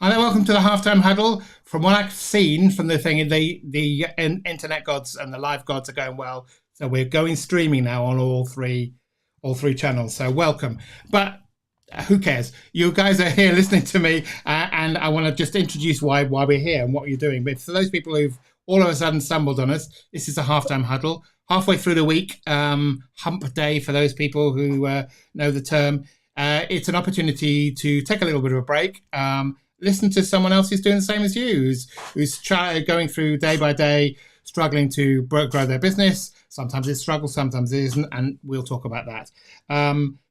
Hi there, welcome to the Halftime Huddle. From what I've seen from the thing, the internet gods and the live gods are going well. So we're going streaming now on all three channels. So welcome. But who cares? You guys are here listening to me, and I want to just introduce why we're here and what you're doing. But for those people who've all of a sudden stumbled on us, this is a Halftime Huddle. Halfway through the week, hump day for those people who know the term. It's an opportunity to take a little bit of a break. Listen to someone else who's doing the same as you, who's going through day by day, struggling to grow their business. Sometimes it's struggle, sometimes it isn't, and we'll talk about that.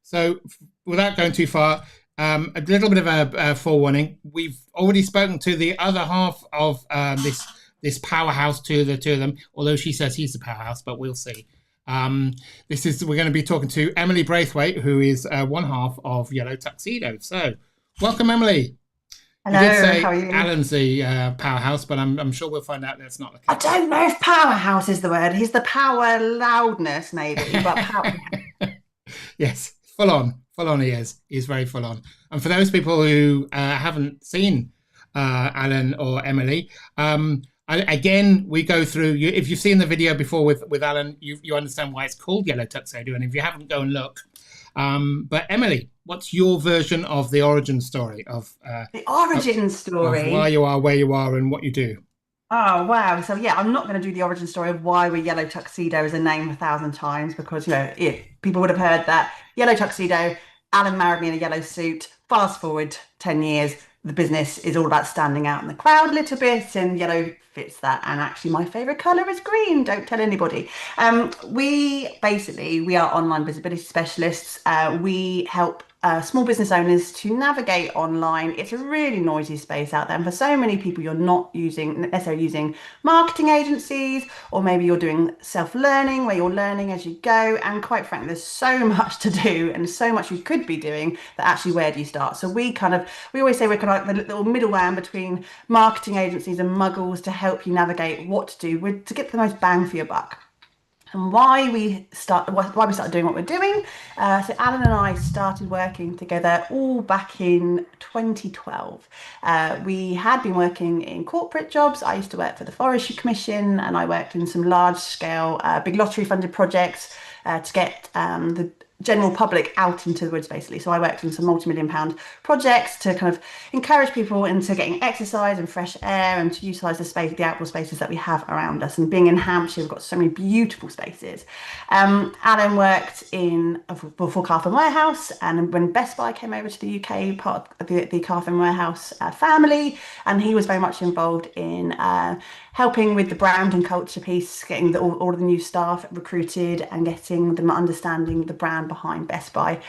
So without going too far, a little bit of a forewarning. We've already spoken to the other half of this powerhouse, to the two of them, although she says he's the powerhouse, but we'll see. We're going to be talking to Emily Braithwaite, who is one half of Yellow Tuxedo. So welcome, Emily. Hello, you did say how are you? Alan's the powerhouse, but I'm sure we'll find out that's not the I case. don't know if powerhouse is the word. He's the power loudness, maybe, but power. Yes, full on he is. He's very full on. And for those people who haven't seen Alan or Emily, again, we go through. If you've seen the video before with Alan, you understand why it's called Yellow Tuxedo. And if you haven't, go and look. But Emily, what's your version of the origin story of The origin of story. why you are where you are and what you do? Oh, wow. So, yeah, I'm not going to do the origin story of why we're Yellow Tuxedo as a name 1,000 times because, people would have heard that Yellow Tuxedo, Alan married me in a yellow suit. Fast forward 10 years, the business is all about standing out in the crowd a little bit, and yellow fits that. And actually, my favorite color is green. Don't tell anybody. We are online visibility specialists. We help small business owners to navigate online. It's a really noisy space out there, and for so many people, you're not necessarily using marketing agencies, or maybe you're doing self-learning where you're learning as you go. And quite frankly, there's so much to do and so much you could be doing that actually, where do you start? So we always say we're kind of like the little middleman between marketing agencies and muggles to help you navigate what to do to get the most bang for your buck. And why we started doing what we're doing. So Alan and I started working together all back in 2012. We had been working in corporate jobs. I used to work for the Forestry Commission, and I worked in some large scale, big lottery funded projects to get the general public out into the woods, basically. So I worked on some multi-million-pound projects to kind of encourage people into getting exercise and fresh air and to utilise the outdoor spaces that we have around us. And being in Hampshire, we've got so many beautiful spaces. Alan worked for Carthen Warehouse, and when Best Buy came over to the UK, part of the Carthen Warehouse family, and he was very much involved in helping with the brand and culture piece, getting all of the new staff recruited and getting them understanding the brand behind Best Buy.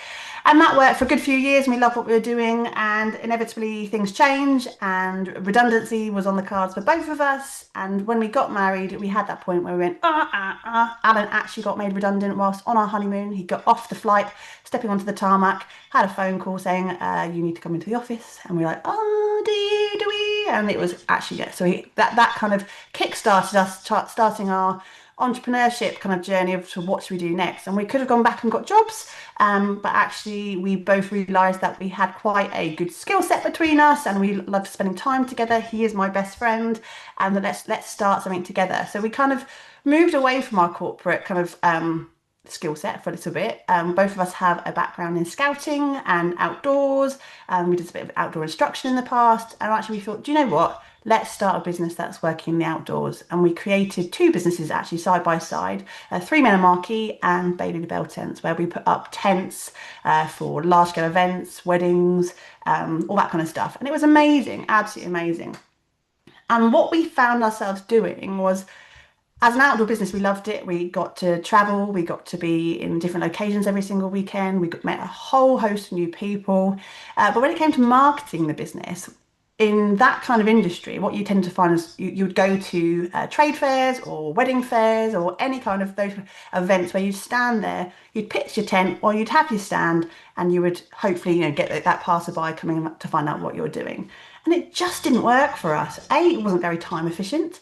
And that worked for a good few years, and we loved what we were doing. And inevitably things change, and redundancy was on the cards for both of us. And when we got married, we had that point where we went, Alan actually got made redundant whilst on our honeymoon. He got off the flight, stepping onto the tarmac, had a phone call saying, you need to come into the office. And we were like, oh, do we? And it was actually, yeah. So that kind of kick-started us starting our entrepreneurship kind of journey to what should we do next. And we could have gone back and got jobs, but actually we both realised that we had quite a good skill set between us, and we loved spending time together. He is my best friend, and let's start something together. So we kind of moved away from our corporate kind of skill set for a little bit. Both of us have a background in scouting and outdoors. We did a bit of outdoor instruction in the past, and actually we thought, do you know what? Let's start a business that's working in the outdoors. And we created two businesses actually side by side, Three Men and Marquee and Bailey the Bell Tents, where we put up tents for large scale events, weddings, all that kind of stuff. And it was amazing, absolutely amazing. And what we found ourselves doing was, as an outdoor business, we loved it. We got to travel, we got to be in different locations every single weekend. We met a whole host of new people. But when it came to marketing the business, in that kind of industry, what you tend to find is you'd go to trade fairs or wedding fairs or any kind of those events where you'd stand there, you'd pitch your tent or you'd have your stand, and you would hopefully, get that passerby coming up to find out what you're doing. And it just didn't work for us. A, it wasn't very time efficient.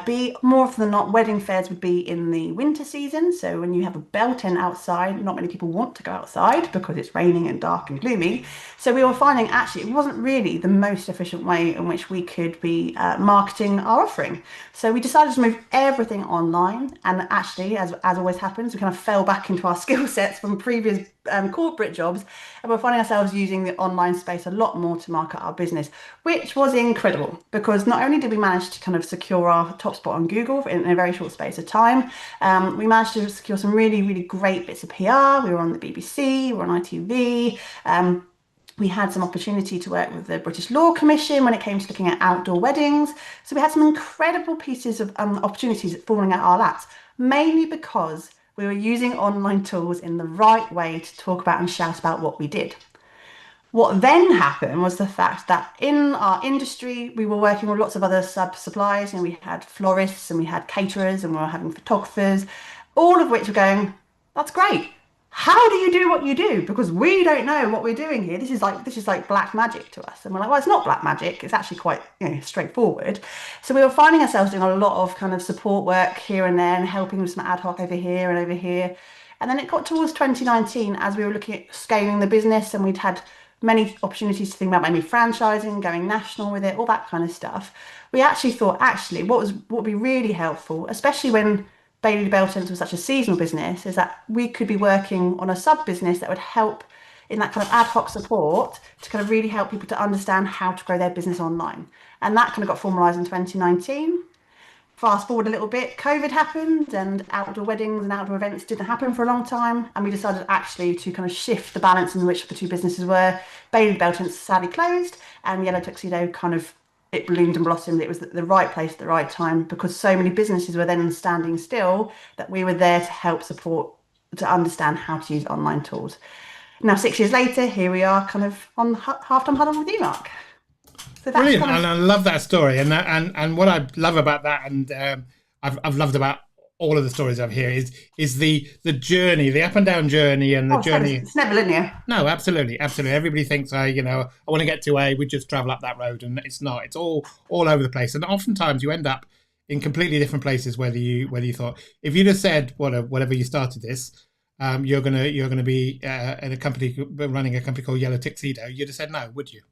B, more often than not, wedding fairs would be in the winter season. So when you have a bell tent outside, not many people want to go outside because it's raining and dark and gloomy. So we were finding actually it wasn't really the most efficient way in which we could be marketing our offering. So we decided to move everything online. And actually, as always happens, we kind of fell back into our skill sets from previous corporate jobs, and we're finding ourselves using the online space a lot more to market our business, which was incredible because not only did we manage to kind of secure our top spot on Google in a very short space of time, we managed to secure some really, really great bits of PR. We were on the BBC, we were on ITV. We had some opportunity to work with the British Law Commission when it came to looking at outdoor weddings. So we had some incredible pieces of opportunities falling at our laps, mainly because we were using online tools in the right way to talk about and shout about what we did. What then happened was the fact that in our industry, we were working with lots of other suppliers, and we had florists and we had caterers and we were having photographers, all of which were going, that's great. How do you do what you do? Because we don't know what we're doing here. This is like black magic to us. And we're like, well, it's not black magic. It's actually quite, straightforward. So we were finding ourselves doing a lot of kind of support work here and there and helping with some ad hoc over here and over here. And then it got towards 2019 as we were looking at scaling the business, and we'd had many opportunities to think about maybe franchising, going national with it, all that kind of stuff. We actually thought, what would be really helpful, especially when Bailey Bell Tents was such a seasonal business, is that we could be working on a sub business that would help in that kind of ad hoc support to kind of really help people to understand how to grow their business online. And that kind of got formalised in 2019. Fast forward a little bit, COVID happened and outdoor weddings and outdoor events didn't happen for a long time. And we decided actually to kind of shift the balance in which the two businesses were. Bailey Bell Tents sadly closed, and Yellow Tuxedo kind of, it bloomed and blossomed. It was the right place at the right time because so many businesses were then standing still that we were there to help support, to understand how to use online tools. Now, 6 years later, here we are kind of on Halftime Huddle with you, Mark. So that's Brilliant, kind of... and I love that story, and what I love about that, and I've loved about all of the stories I've heard is the journey, the up and down journey, and the journey. It's never linear. No, absolutely. Everybody thinks, I want to get to A, we just travel up that road, and it's not. It's all over the place, and oftentimes you end up in completely different places. Whether you thought, if you'd have said whatever you started this, you're gonna be in a company running a company called Yellow Tuxedo, you'd have said no, would you?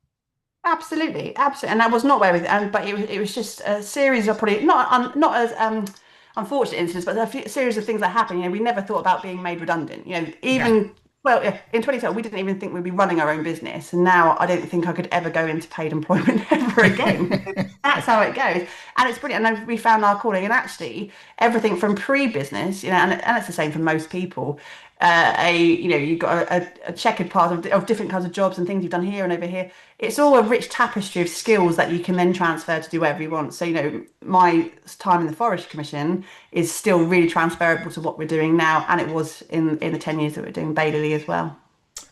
Absolutely, and that was not where we, but it was just a series of probably not as unfortunate incidents, but series of things that happened. We never thought about being made redundant. Well, yeah, in 2012, we didn't even think we'd be running our own business, and now I don't think I could ever go into paid employment ever again. That's how it goes, and it's brilliant. And we found our calling, and actually everything from pre-business, and it's the same for most people. You've got a checkered path of different kinds of jobs and things you've done here and over here. It's all a rich tapestry of skills that you can then transfer to do whatever you want. So, my time in the Forestry Commission is still really transferable to what we're doing now, and it was in the 10 years that we're doing Bailey as well.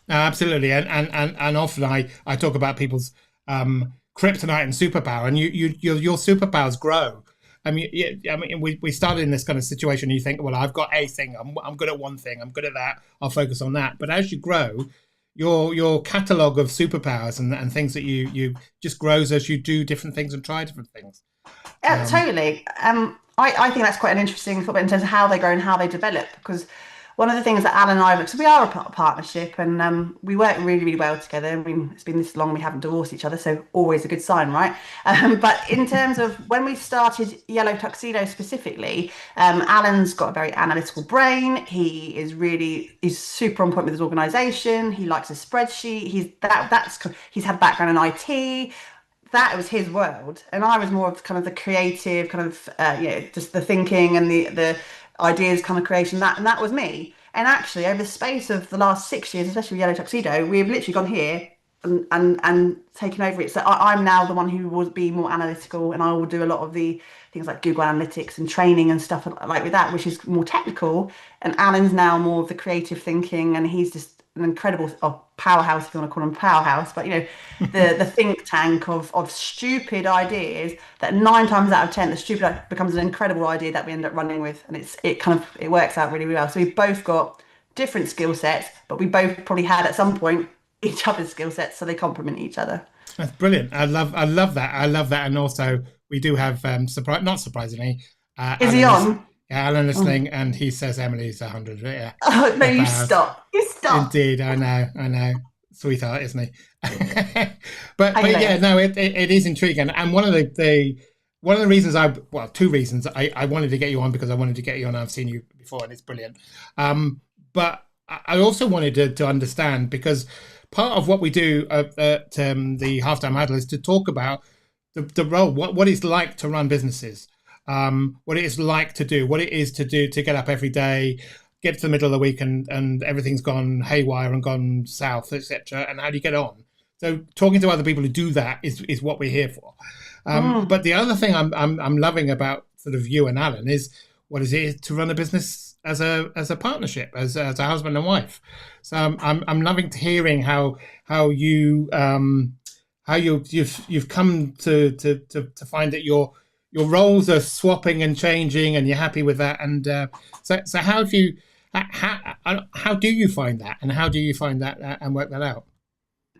Absolutely, and often I talk about people's kryptonite and superpower, and your superpowers grow. We started in this kind of situation. And you think, well, I've got a thing. I'm good at one thing. I'm good at that. I'll focus on that. But as you grow, your catalogue of superpowers and things that you just grows as you do different things and try different things. Yeah, totally. I think that's quite an interesting thought in terms of how they grow and how they develop, because one of the things that Alan and I, because we are a partnership and we work really, really well together. I mean, it's been this long, we haven't divorced each other, so always a good sign, right? But in terms of when we started Yellow Tuxedo specifically, Alan's got a very analytical brain. He's super on point with his organisation. He likes a spreadsheet. He's had a background in IT. That was his world, and I was more of kind of the creative, kind of just the thinking and the ideas kind of creation, that was me. And actually over the space of the last 6 years, especially with Yellow Tuxedo, we've literally gone here and taken over it. So I'm now the one who will be more analytical, and I will do a lot of the things like Google Analytics and training and stuff like with that, which is more technical. And Alan's now more of the creative thinking, and he's just an incredible powerhouse, if you want to call them powerhouse, but the think tank of stupid ideas that 9 times out of 10, the stupid becomes an incredible idea that we end up running with, and it works out really, really well. So we've both got different skill sets, but we both probably had at some point each other's skill sets, so they complement each other. That's brilliant. I love that. I love that. And also we do have not surprisingly, Is he on? Alan listening, and he says Emily's 100. Yeah. Oh no, you stop. You stop. Indeed, I know. Sweetheart, isn't he? but yeah, no, it is intriguing. And one of the reasons two reasons I wanted to get you on, because I wanted to get you on. I've seen you before, and it's brilliant. But I also wanted to understand, because part of what we do at the Halftime Huddle is to talk about the role, what it's like to run businesses, what it is like to do, what it is to get up every day, get to the middle of the week and everything's gone haywire and gone south, etc. And how do you get on? So talking to other people who do that is what we're here for. But the other thing I'm loving about sort of you and Alan is what is it to run a business as a partnership, as a husband and wife. So I'm loving hearing how you've come to find that your roles are swapping and changing, and you're happy with that. And so how do you find that, and how do you find that and work that out?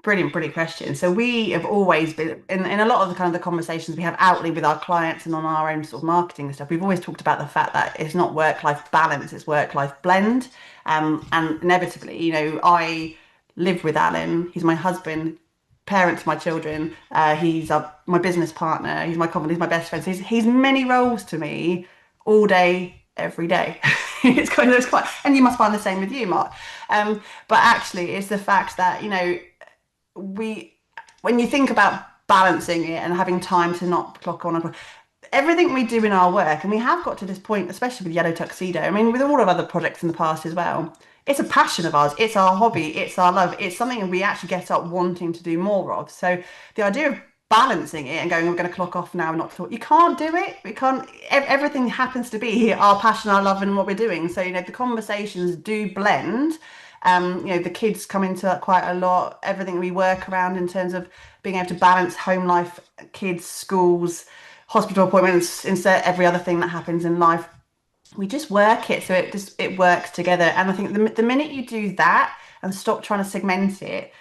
Brilliant question. So we have always been in a lot of the kind of the conversations we have outly with our clients and on our own sort of marketing and stuff. We've always talked about the fact that it's not work-life balance, it's work-life blend. And inevitably, I live with Alan. He's my husband, parent to my children. He's my business partner. He's my company. He's my best friend. So he's many roles to me all day, every day. It's quite, and you must find the same with you, Mark. But actually, it's the fact that when you think about balancing it and having time to not clock on, everything we do in our work, and we have got to this point, especially with Yellow Tuxedo, I mean, with all of other projects in the past as well, it's a passion of ours, it's our hobby, it's our love, it's something we actually get up wanting to do more of. So the idea of balancing it and going, we're going to clock off now and not talk, you can't do it. We can't, everything happens to be our passion, our love, and what we're doing. So, the conversations do blend. The kids come into it quite a lot. Everything we work around in terms of being able to balance home life, kids, schools, hospital appointments, insert every other thing that happens in life. We just work it so it works together. And I think the minute you do that and stop trying to segment it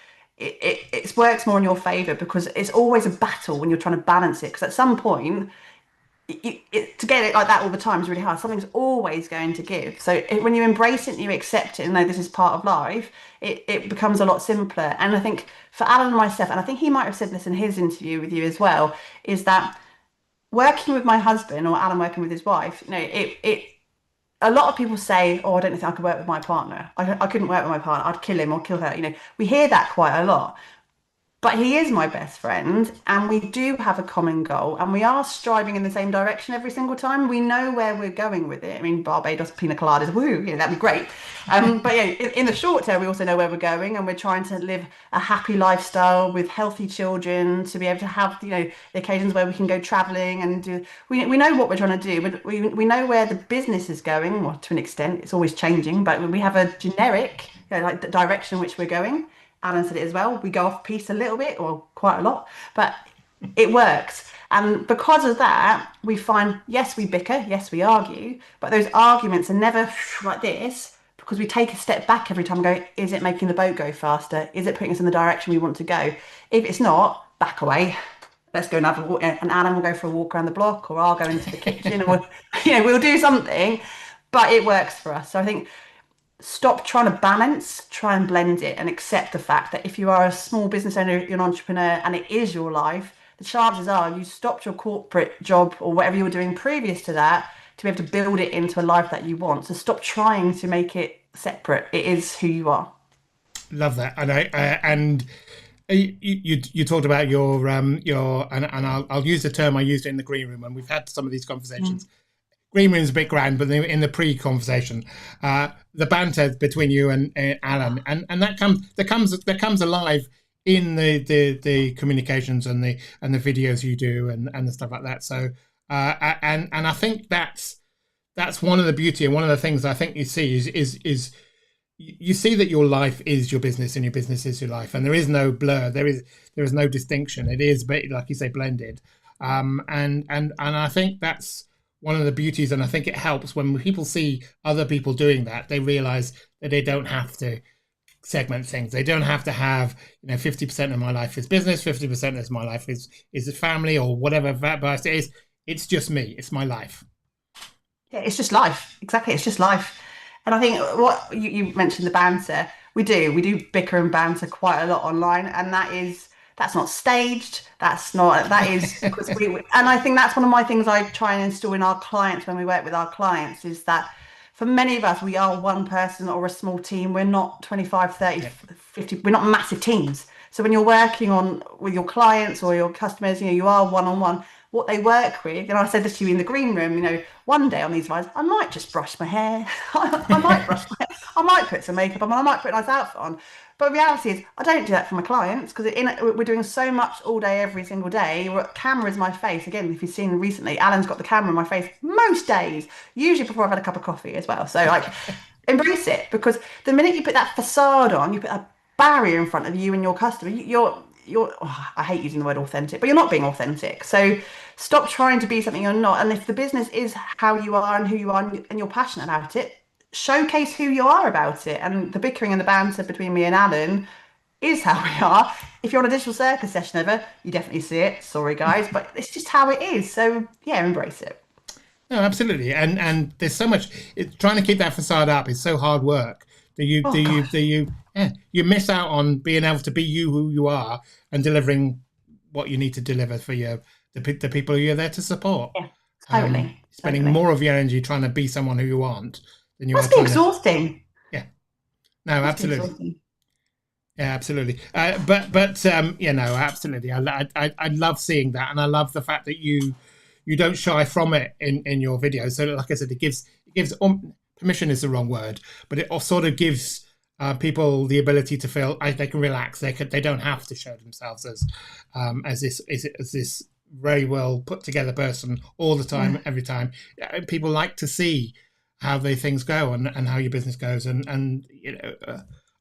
works more in your favor, because it's always a battle when you're trying to balance it. Because at some point, to get it like that all the time is really hard. Something's always going to give. So when you embrace it and you accept it and know this is part of life, it becomes a lot simpler. And I think for Alan and myself, and I think he might have said this in his interview with you as well, is that working with my husband, or Alan working with his wife, a lot of people say, oh, I don't think I could work with my partner. I couldn't work with my partner. I'd kill him or kill her. We hear that quite a lot. But he is my best friend, and we do have a common goal, and we are striving in the same direction every single time. We know where we're going with it. I mean, Barbados pina coladas, woo, that'd be great. But in the short term, we also know where we're going, and we're trying to live a happy lifestyle with healthy children, to be able to have, the occasions where we can go traveling and do. We know what we're trying to do, but we know where the business is going. Well, to an extent, it's always changing, but we have a generic, like the direction in which we're going. Alan said it as well. We go off piece a little bit, or quite a lot, but it works. And because of that, we find, yes, we bicker, yes, we argue, but those arguments are never like this, because we take a step back every time and go, is it making the boat go faster? Is it putting us in the direction we want to go? If it's not, back away. Let's go and have a walk. And Alan will go for a walk around the block, or I'll go into the kitchen, and we'll do something, but it works for us. So I think, stop trying to balance, try and blend it, and accept the fact that if you are a small business owner, you're an entrepreneur, and it is your life, the chances are you stopped your corporate job or whatever you were doing previous to that to be able to build it into a life that you want. So stop trying to make it separate. It is who you are. Love that. And you talked about your and I'll use the term I used in the green room, and we've had some of these conversations. Green room's a bit grand, but in the pre-conversation, the banter between you and Alan, and that comes alive in the communications and the videos you do and the stuff like that. So and I think that's one of the beauty, and one of the things I think you see is you see that your life is your business and your business is your life, and there is no blur. There is no distinction. It is, like you say, blended. And I think that's one of the beauties, and I think it helps when people see other people doing that. They realize that they don't have to segment things. They don't have to have 50% of my life is business, 50% of my life is family, or whatever that is. It's just me. It's my life. Yeah, it's just life. Exactly, it's just life. And I think what you mentioned, the banter, we do bicker and banter quite a lot online, and that's not staged. That is because and I think that's one of my things I try and instill in our clients when we work with our clients, is that for many of us, we are one person or a small team. We're not 25, 30, 50, we're not massive teams. So when you're working with your clients or your customers, you are one-on-one. What they work with, and I said this to you in the green room, one day on these lines, I might just brush my hair. I might brush my hair. I might put some makeup on. I might put a nice outfit on. But the reality is, I don't do that for my clients, because we're doing so much all day, every single day. Camera is my face. Again, if you've seen recently, Alan's got the camera in my face most days, usually before I've had a cup of coffee as well. So embrace it, because the minute you put that facade on, you put a barrier in front of you and your customer, I hate using the word authentic, but you're not being authentic. So stop trying to be something you're not. And if the business is how you are and who you are, and you're passionate about it, showcase who you are about it. And the bickering and the banter between me and Alan is how we are. If you're on a digital circus session ever, you definitely see it. Sorry, guys, but it's just how it is. So yeah, embrace it. No, absolutely. And there's so much. Trying to keep that facade up is so hard work. You miss out on being able to be who you are, and delivering what you need to deliver for the people you're there to support. Yeah, totally. Spending more of your energy trying to be someone who you aren't than you are. Must be exhausting. Yeah. No, absolutely. Yeah, absolutely. Absolutely. I love seeing that, and I love the fact that you don't shy from it in your videos. So, like I said, it gives permission is the wrong word, but it sort of gives people the ability to feel they can relax. They don't have to show themselves as this very well put together person all the time, every time. People like to see how things go and how your business goes, and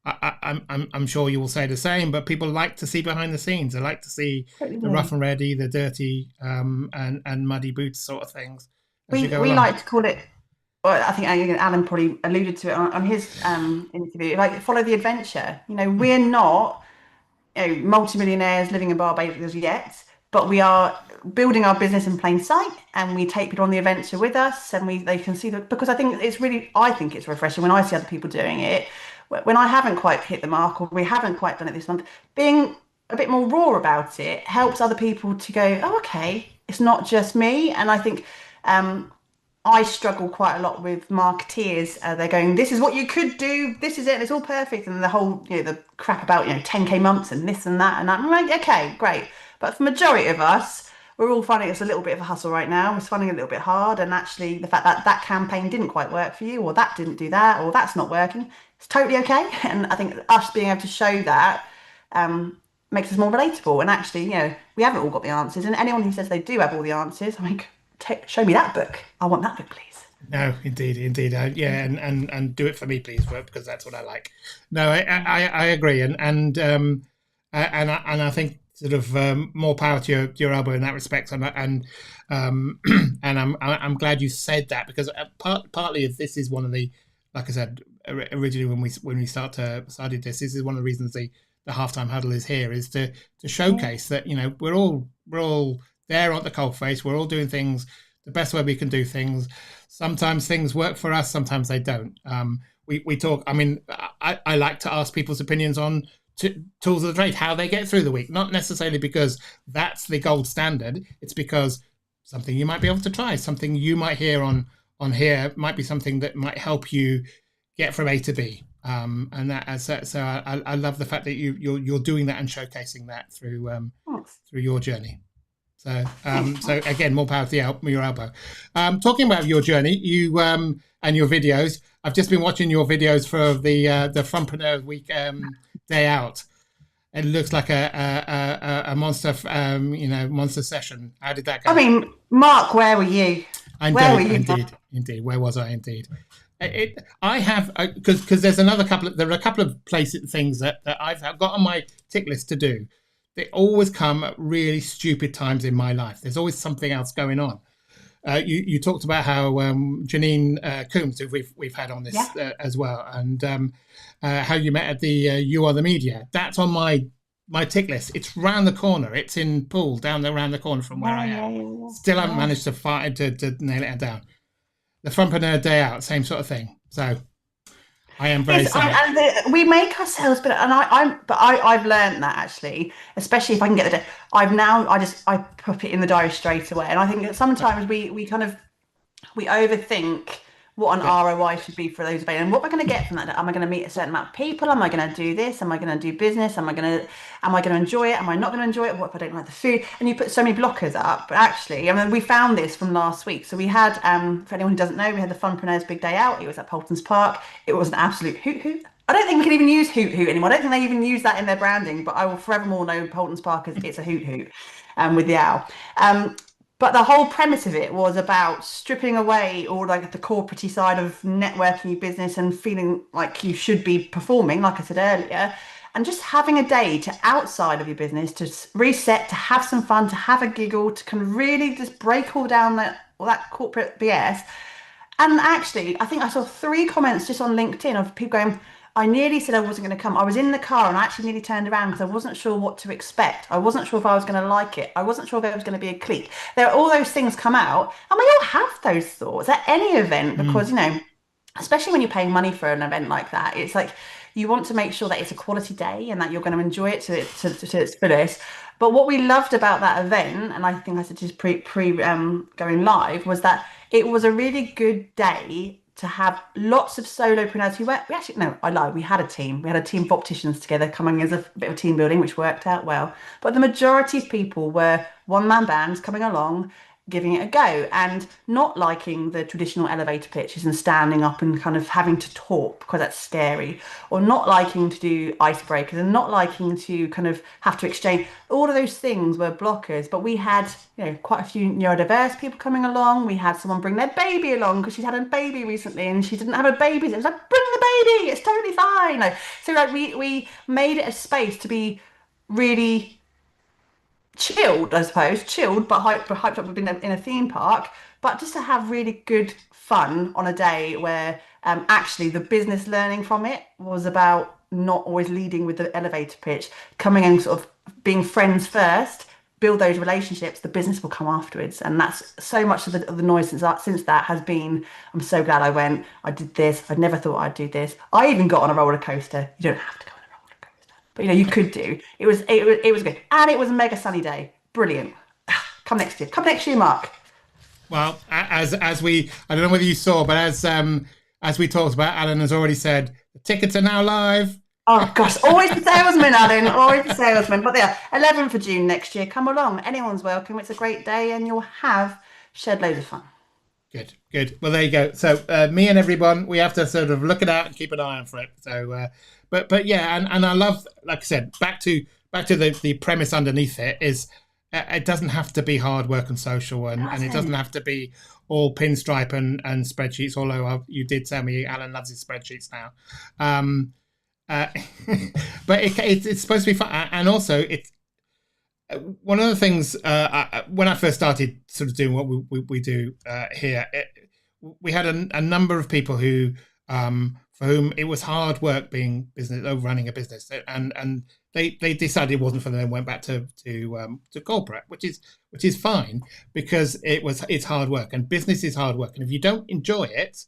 I'm sure you will say the same. But people like to see behind the scenes. They like to see the rough and ready, the dirty, and muddy boots sort of things. We like to call it. Well, I think Alan probably alluded to it on his interview. Follow the adventure. We're not multimillionaires living in Barbados yet, but we are building our business in plain sight, and we take people on the adventure with us, and they can see that. Because I think it's refreshing when I see other people doing it. When I haven't quite hit the mark, or we haven't quite done it this month, being a bit more raw about it helps other people to go, oh, okay, it's not just me. And I think I struggle quite a lot with marketeers. They're going, this is what you could do, this is it, and it's all perfect. And the whole, the crap about, 10K months and this and that. And I'm like, okay, great. But for the majority of us, we're all finding it's a little bit of a hustle right now. We're finding it a little bit hard. And actually, the fact that campaign didn't quite work for you, or that didn't do that, or that's not working, it's totally okay. And I think us being able to show that makes us more relatable. And actually, we haven't all got the answers. And anyone who says they do have all the answers, I'm like, show me that book. I want that book, please. No, indeed. And do it for me, please, because that's what I like. No, I agree, and I think sort of more power to your elbow in that respect, and I'm glad you said that, because partly if this is one of the, like I said originally when we started this is one of the reasons the Halftime Huddle is here, is to showcase that we're all there on the coalface. We're all doing things the best way we can do things. Sometimes things work for us, sometimes they don't. We talk. I mean, I like to ask people's opinions on tools of the trade, how they get through the week. Not necessarily because that's the gold standard. It's because something you might be able to try, something you might hear on here might be something that might help you get from A to B. And that, so I love the fact that you're doing that and showcasing that through your journey. So again, more power to your elbow. Talking about your journey, you and your videos. I've just been watching your videos for the Funpreneur Week day out. It looks like a monster, monster session. How did that go? I mean, Mark, where were you? Indeed. Where was I? Indeed. I have because there's another couple. There are a couple of places things that I've got on my tick list to do. They always come at really stupid times in my life. There's always something else going on. You talked about how Janine Coombs, who we've had on this Yeah. as well, and how you met at the You Are the Media. That's on my tick list. It's round the corner. It's in Poole, around the corner from where Yeah, I yeah, am. yeah, Still haven't yeah. managed to fight to nail it down. The Frumpreneur Day Out, same sort of thing. So I am very Yes, similar. we make ourselves, but I've learned that actually, especially if I can get the day. I put it in the diary straight away, and I think that sometimes we kind of we overthink what an Yeah. ROI should be for those events and what we're going to get from that. Am I going to meet a certain amount of people? Am I going to do this? Am I going to do business? Am I going to enjoy it? Am I not going to enjoy it? What if I don't like the food? And you put so many blockers up. But actually, I mean, we found this from last week. So we had, for anyone who doesn't know, we had the Funpreneurs Big Day Out. It was at Poulton's Park. It was an absolute hoot hoot. I don't think we can even use hoot hoot anymore. I don't think they even use that in their branding, but I will forevermore know Poulton's Park as it's a hoot hoot with the owl. But the whole premise of it was about stripping away all like the corporate side of networking your business and feeling like you should be performing, like I said earlier, and just having a day to outside of your business to reset, to have some fun, to have a giggle, to kind of really just break all that corporate BS. And actually, I think I saw three comments just on LinkedIn of people going, I nearly said I wasn't going to come. I was in the car and I actually nearly turned around because I wasn't sure what to expect. I wasn't sure if I was going to like it. I wasn't sure if it was going to be a clique. There are all those things come out, and we all have those thoughts at any event because, Mm. especially when you're paying money for an event like that, it's like you want to make sure that it's a quality day and that you're going to enjoy it to its fullest. But what we loved about that event, and I think I said just pre going live, was that it was a really good day to have lots of solopreneurs who were, we actually, no, I lied, we had a team. We had a team of opticians together coming as a bit of team building, which worked out well. But the majority of people were one-man bands coming along, giving it a go and not liking the traditional elevator pitches and standing up and kind of having to talk because that's scary, or not liking to do icebreakers and not liking to kind of have to exchange. All of those things were blockers, but we had, quite a few neurodiverse people coming along. We had someone bring their baby along because she's had a baby recently and she didn't have a baby. So it was like, bring the baby, it's totally fine. So we made it a space to be really chilled, I suppose, chilled but hyped up. We've been in a theme park, but just to have really good fun on a day where actually the business learning from it was about not always leading with the elevator pitch, coming and sort of being friends first, build those relationships, the business will come afterwards. And that's so much of the noise since that has been, I'm so glad I went, I did this, I never thought I'd do this. I even got on a roller coaster. You don't have to go on a roller coaster, but you could do. It was good. And it was a mega sunny day. Brilliant. Come next year. Come next year, Mark. Well, as we, I don't know whether you saw, but as we talked about, Alan has already said the tickets are now live. Oh gosh, always the salesman, Alan. Always the salesman. But yeah, 11th of June next year. Come along. Anyone's welcome. It's a great day, and you'll have shed loads of fun. Good, good. Well, there you go. So me and everyone, we have to sort of look it out and keep an eye on for it. So, but yeah, and I love, like I said, back to the premise underneath it is it doesn't have to be hard work and social, and it doesn't have to be all pinstripe and spreadsheets. Although you did tell me Alan loves his spreadsheets now. But it's supposed to be fun, and also it's one of the things. When I first started sort of doing what we do here, we had a number of people who, for whom it was hard work running a business, and they decided it wasn't for them and went back to corporate, which is fine because it's hard work, and business is hard work, and if you don't enjoy it,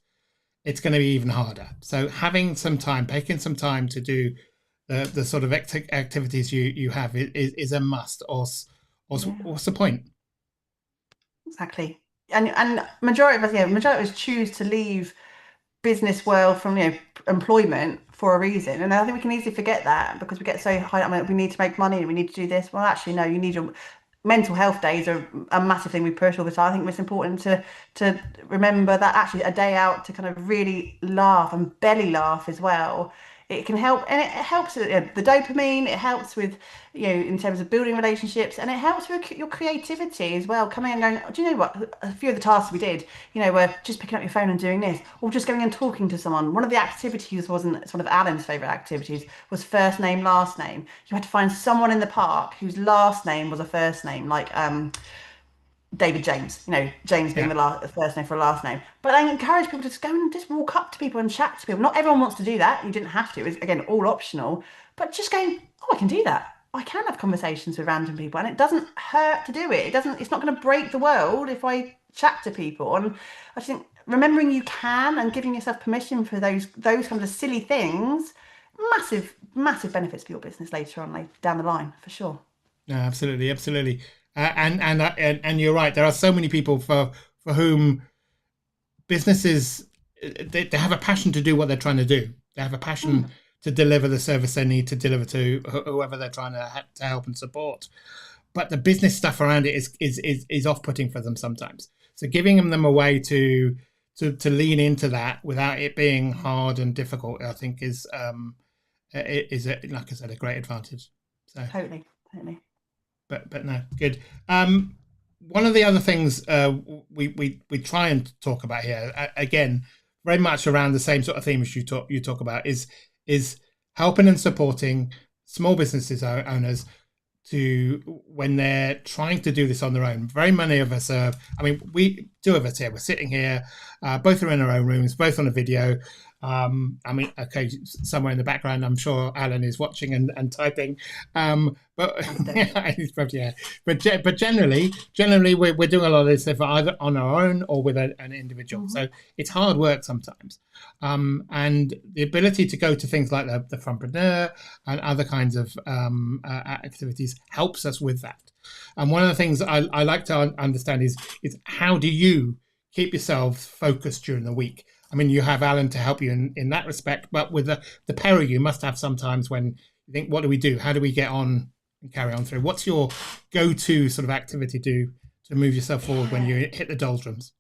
it's going to be even harder. So having some time, taking some time to do the sort of activities you have is a must. Or what's the point? Exactly. And majority of us choose to leave business world from employment for a reason, and I think we can easily forget that because we get so high. I mean, we need to make money and we need to do this. Well, actually, no. You need your mental health days are a massive thing we push all the time. I think it's important to remember that actually a day out to kind of really laugh and belly laugh as well it can help, and it helps with the dopamine. It helps with, in terms of building relationships, and it helps with your creativity as well. Coming and going, do you know what? A few of the tasks we did, were just picking up your phone and doing this, or just going and talking to someone. One of the activities wasn't, it's one of Alan's favourite activities, was first name, last name. You had to find someone in the park whose last name was a first name, like David James, James being Yeah. the first name for a last name. But I encourage people to just go and just walk up to people and chat to people. Not everyone wants to do that. You didn't have to. It's, again, all optional. But just going, oh, I can do that. I can have conversations with random people, and it doesn't hurt to do it. It doesn't. It's not going to break the world if I chat to people. And I think remembering you can and giving yourself permission for those kind of silly things, massive benefits for your business later on, like down the line, for sure. No, absolutely, absolutely. And you're right. There are so many people for whom businesses, they have a passion to do what they're trying to do. They have a passion to deliver the service they need to deliver to whoever they're trying to help and support. But the business stuff around it is off-putting for them sometimes. So giving them a way to lean into that without it being hard and difficult, I think is like I said, a great advantage. So Totally. but no, good. One of the other things we try and talk about here, again, very much around the same sort of theme as you talk about, is helping and supporting small businesses owners to when they're trying to do this on their own. Very many of us are. I mean, two of us here. We're sitting here, both are in our own rooms, both on a video. I mean, okay, somewhere in the background, I'm sure Alan is watching and typing. But yeah, but generally, we're doing a lot of this stuff either on our own or with an individual. So it's hard work sometimes. And the ability to go to things like the Funpreneur and other kinds of activities helps us with that. And one of the things I like to understand is how do you keep yourselves focused during the week? I mean, you have Alan to help you in that respect, but with the pair of you must have some times when you think, what do we do? How do we get on and carry on through? What's your go-to sort of activity to move yourself forward when you hit the doldrums?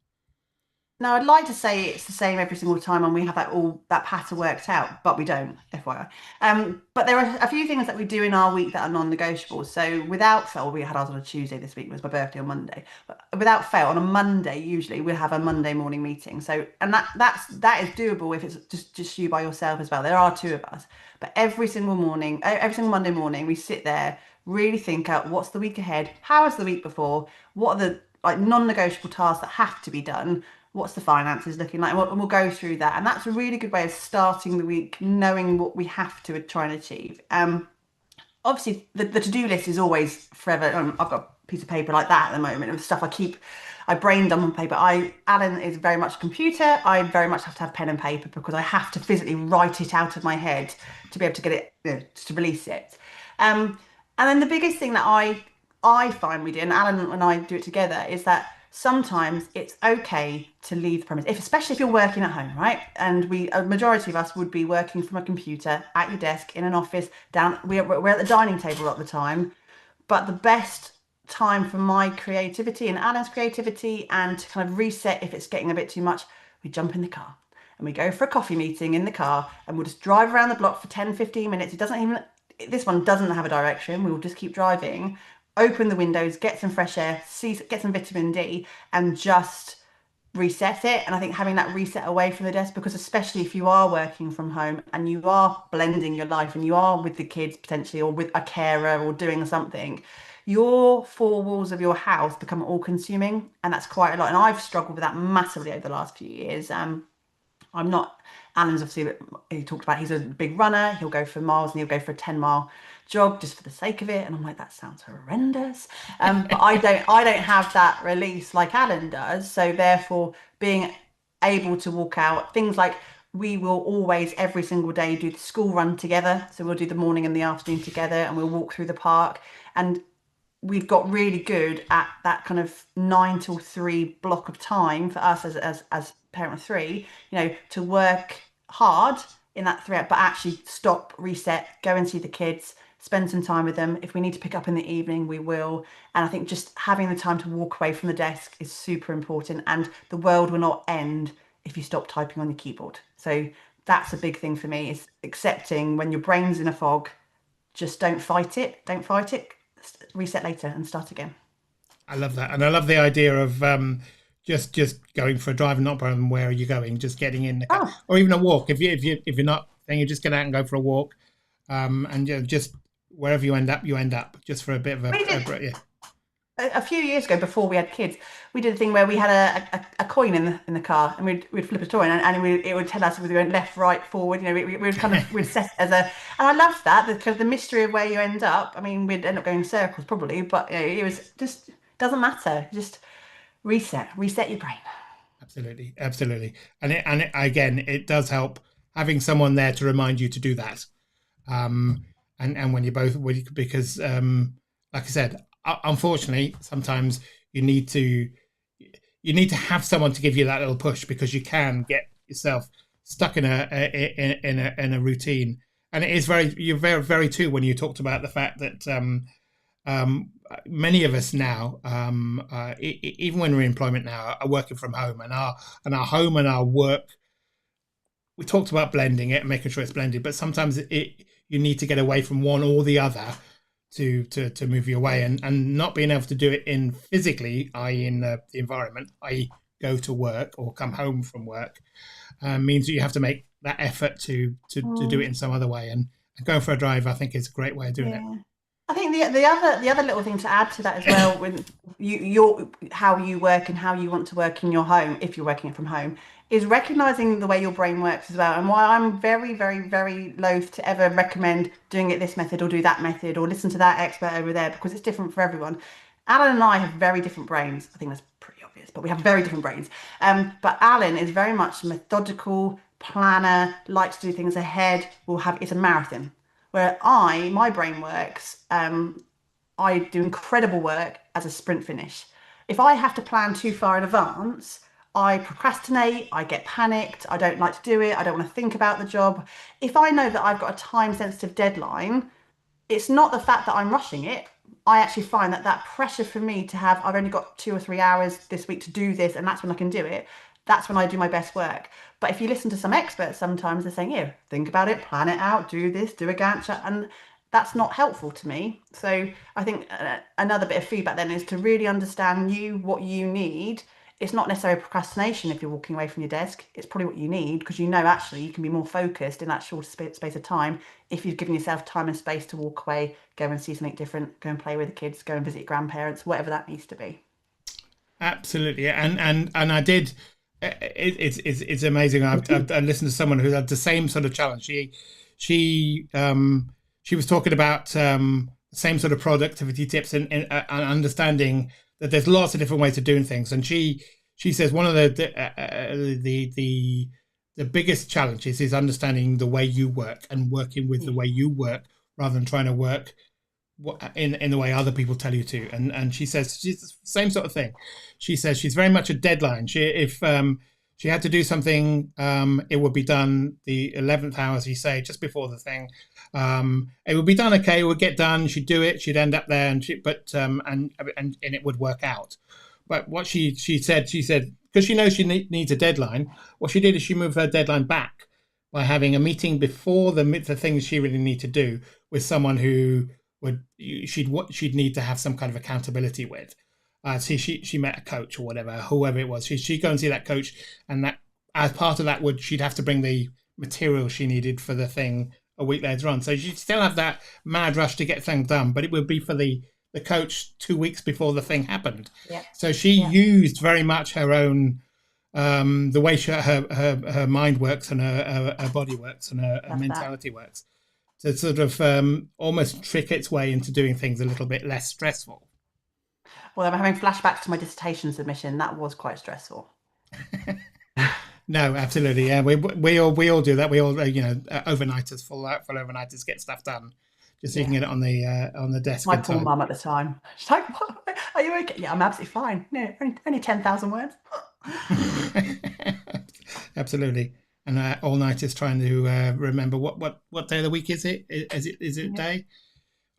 Now, I'd like to say it's the same every single time and we have that pattern worked out, but we don't, FYI. But there are a few things that we do in our week that are non-negotiable. So without fail, we had ours on a Tuesday this week, it was my birthday on Monday. But without fail, on a Monday, usually we have a Monday morning meeting. So, and that is doable if it's just you by yourself as well. There are two of us. But every single Monday morning, we sit there, really think out what's the week ahead, how was the week before, what are the non-negotiable tasks that have to be done, what's the finances looking like, and we'll go through that. And that's a really good way of starting the week, knowing what we have to try and achieve. Obviously, the to-do list is always forever. I've got a piece of paper like that at the moment of stuff I brain dump on paper. Alan is very much a computer. I very much have to have pen and paper because I have to physically write it out of my head to be able to get it, to release it. And then the biggest thing that I find we do, and Alan and I do it together, is that sometimes it's okay to leave the premise, especially if you're working at home, right? And a majority of us would be working from a computer at your desk in an office we're at the dining table at the time. But the best time for my creativity and Alan's creativity and to kind of reset if it's getting a bit too much, we jump in the car and we go for a coffee meeting in the car and we'll just drive around the block for 10-15 minutes. This one doesn't have a direction. We will just keep driving, open the windows, get some fresh air, get some vitamin D, and just reset it. And I think having that reset away from the desk, because especially if you are working from home and you are blending your life and you are with the kids potentially or with a carer or doing something, your four walls of your house become all consuming, and that's quite a lot. And I've struggled with that massively over the last few years. I'm not, Alan's obviously, he talked about, he's a big runner. He'll go for miles and he'll go for a 10-mile jog just for the sake of it. And I'm like, that sounds horrendous. But I don't have that release like Alan does. So therefore being able to walk out, things like we will always every single day do the school run together. So we'll do the morning and the afternoon together and we'll walk through the park. And we've got really good at that kind of 9 till 3 block of time for us as parent of 3, to work hard in that 3 but actually stop, reset, go and see the kids, spend some time with them. If we need to pick up in the evening, we will. And I think just having the time to walk away from the desk is super important, and the world will not end if you stop typing on your keyboard. So that's a big thing for me, is accepting when your brain's in a fog, just don't fight it. Don't fight it. Reset later and start again. I love that, and I love the idea of just going for a drive and not problem. Where are you going? Just getting in the car, Oh, or even a walk. If you're not, then you just get out and go for a walk, and just wherever you end up, just for a bit of yeah. a few years ago, before we had kids, we did a thing where we had a coin in the car, and we'd flip a coin, and it would tell us if we went left, right, forward. You know, we would kind of we'd set it as a, and I loved that, because the mystery of where you end up. I mean, we'd end up going in circles probably, but you know, it was just, doesn't matter. Just reset your brain. Absolutely, and again, it does help having someone there to remind you to do that. And when you're both, because like I said, unfortunately, sometimes you need to have someone to give you that little push, because you can get yourself stuck in a routine. And it is you're very true when you talked about the fact that many of us now, even when we're in employment now, are working from home, and our home and our work. We talked about blending it and making sure it's blended, but sometimes you need to get away from one or the other to move you away, and not being able to do it in physically, i.e. in the environment, i.e. go to work or come home from work, means that you have to make that effort to do it in some other way. And going for a drive, I think, is a great way of doing it. I think the other little thing to add to that as well, when your how you work and how you want to work in your home, if you're working from home, is recognizing the way your brain works as well. And why I'm very, very, very loath to ever recommend doing it this method or do that method or listen to that expert over there, because it's different for everyone. Alan and I have very different brains. I think that's pretty obvious, but we have very different brains. But Alan is very much methodical, planner, likes to do things ahead. It's a marathon. Where my brain works, I do incredible work as a sprint finish. If I have to plan too far in advance, I procrastinate, I get panicked, I don't like to do it, I don't want to think about the job. If I know that I've got a time-sensitive deadline, it's not the fact that I'm rushing it. I actually find that pressure for me to have, I've only got 2 or 3 hours this week to do this, and that's when I can do it. That's when I do my best work. But if you listen to some experts, sometimes they're saying, here, think about it, plan it out, do this, do a Gantt chart, and that's not helpful to me. So I think another bit of feedback then is to really understand what you need. It's not necessarily procrastination if you're walking away from your desk. It's probably what you need, because you know actually you can be more focused in that short space of time if you've given yourself time and space to walk away, go and see something different, go and play with the kids, go and visit your grandparents, whatever that needs to be. Absolutely, and I did. It's amazing. I listened to someone who had the same sort of challenge. She was talking about the same sort of productivity tips and understanding that there's lots of different ways of doing things. And she says one of the biggest challenges is understanding the way you work and working with the way you work, rather than trying to work in the way other people tell you to. And she says she's the same sort of thing. She says she's very much a deadline. If she had to do something, it would be done the 11th hour, as you say, just before the thing. It would be done. Okay, it would get done. She'd do it. She'd end up there, and it would work out. But what she said, because she knows she needs a deadline, what she did is she moved her deadline back by having a meeting before the things she really need to do with someone who she'd need to have some kind of accountability with. So she met a coach or whoever it was. She'd go and see that coach, and that as part of that she'd have to bring the material she needed for the thing a week later on. So she'd still have that mad rush to get things done, but it would be for the coach 2 weeks before the thing happened. Yeah. So she used very much her own the way her mind works and her body works and her mentality works, to sort of almost trick its way into doing things a little bit less stressful. Well, I'm having flashbacks to my dissertation submission. That was quite stressful. No, absolutely. Yeah, we all do that. We all overnighters, full overnighters, get stuff done, just so you can get it on the desk. My poor mum at the time. She's like, "What? Are you okay?" Yeah, I'm absolutely fine. No, only 10,000 words. Absolutely. And all nighters trying to remember what day of the week is it? Is it day?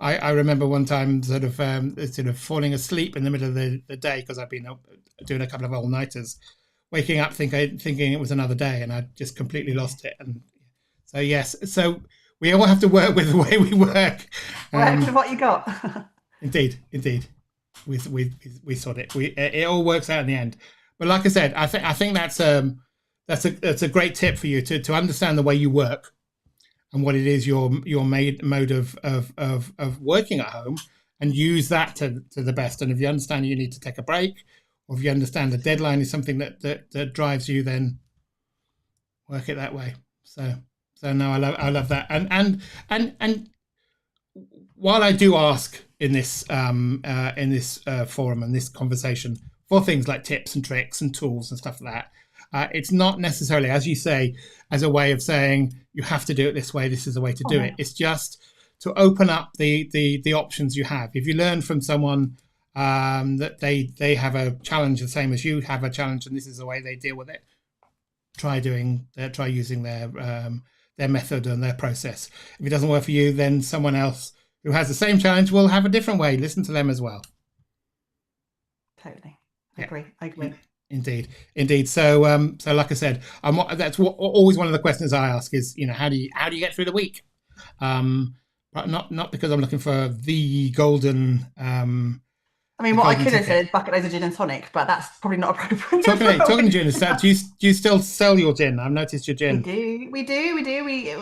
I remember one time sort of falling asleep in the middle of the day, because I've been doing a couple of all-nighters, waking up thinking it was another day, and I just completely lost it. And So yes, so we all have to work with the way we work. Work with what you got. Indeed, we sort it. It all works out in the end. But like I said, I think that's a great tip for you to understand the way you work and what it is your mode of working at home, and use that to the best. And if you understand you need to take a break, or if you understand the deadline is something that drives you, then work it that way. So no, I love that. And while I do ask in this forum and this conversation for things like tips and tricks and tools and stuff like that, it's not necessarily, as you say, as a way of saying you have to do it this way. This is the way to do it. It's just to open up the options you have. If you learn from someone that they have a challenge the same as you have a challenge, and this is the way they deal with it, try using their method and their process. If it doesn't work for you, then someone else who has the same challenge will have a different way. Listen to them as well. Totally. I agree. Indeed. So like I said, that's always one of the questions I ask is, how do you get through the week? But not because I'm looking for the golden. What I could have said is bucket loads of gin and tonic, but that's probably not appropriate. Talking gin, do you still sell your gin? I've noticed your gin. We do.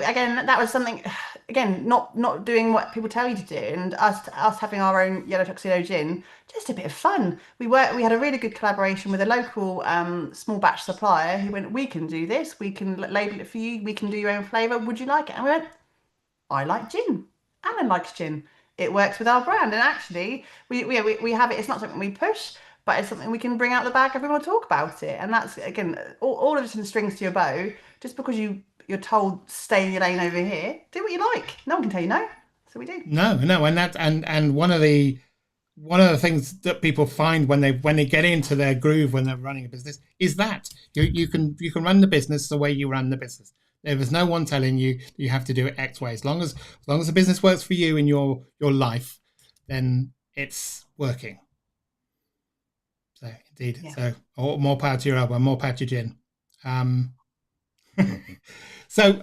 Again, that was something. Again, not doing what people tell you to do, and us having our own Yellow Tuxedo gin, just a bit of fun. We had a really good collaboration with a local small batch supplier who went, we can do this, we can label it for you, we can do your own flavour. Would you like it? And we went, I like gin. Alan likes gin. It works with our brand, and actually we have it. It's not something we push, but it's something we can bring out the bag if we want to talk about it. And that's, again, all of it in strings to your bow. Just because you're told stay in your lane over here, do what you like. No one can tell you no, so we do. No, and one of the things that people find when they get into their groove when they're running a business is that you can run the business the way you run the business. There is no one telling you you have to do it X way. As long as the business works for you in your life, then it's working. So indeed. Yeah. So more power to your elbow, more power to your gin. So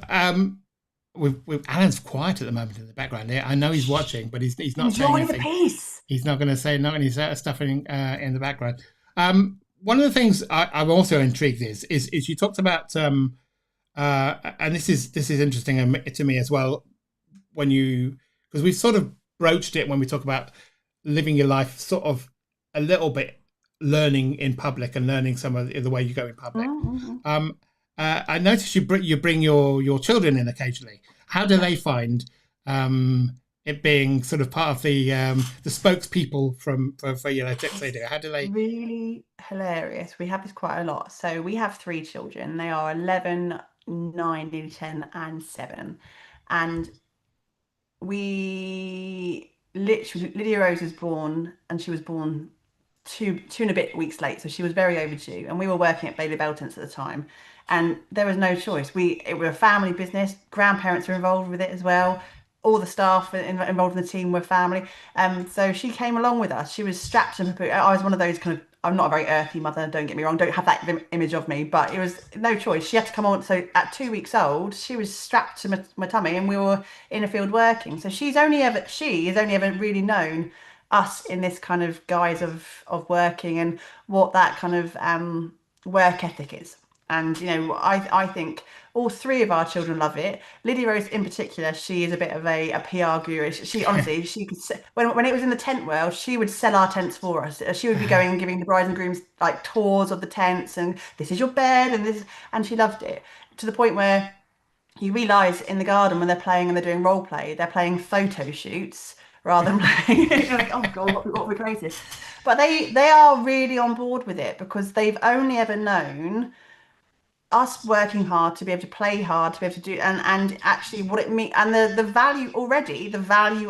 we've Alan's quiet at the moment in the background here. I know he's watching, but he's not enjoying saying anything. The peace. He's not going to say stuff in the background. One of the things I'm also intrigued is you talked about. And this is interesting to me as well, because we've sort of broached it when we talk about living your life sort of a little bit learning in public and learning some of the way you go in public. Mm-hmm. I noticed you bring your children in occasionally. How do they find it being sort of part of the spokespeople for Yellow Tuxedo? How do they? Really hilarious. We have this quite a lot. So we have 3 children. They are 11, 9, 10, and 7, and we literally, Lydia Rose was born, and she was born two and a bit weeks late, so she was very overdue, and we were working at Bailey Belton's at the time, and there was no choice. It was a family business. Grandparents were involved with it as well. All the staff involved in the team were family. So she came along with us. She was strapped in. I was one of those kind of, I'm not a very earthy mother, don't get me wrong, don't have that image of me, but it was no choice. She had to come on. So at 2 weeks old, she was strapped to my tummy, and we were in a field working. So she has only ever really known us in this kind of guise of working, and what that kind of work ethic is. And I think all 3 of our children love it. Lydia Rose in particular, she is a bit of a PR guru. She honestly, she could when it was in the tent world, she would sell our tents for us. She would be going and giving the brides and grooms like tours of the tents, and this is your bed, and she loved it, to the point where you realise in the garden when they're playing and they're doing role play, they're playing photo shoots rather than playing. You're like, oh god, what we created. But they are really on board with it, because they've only ever known us working hard to be able to play hard, to be able to do, and actually what it means, and the value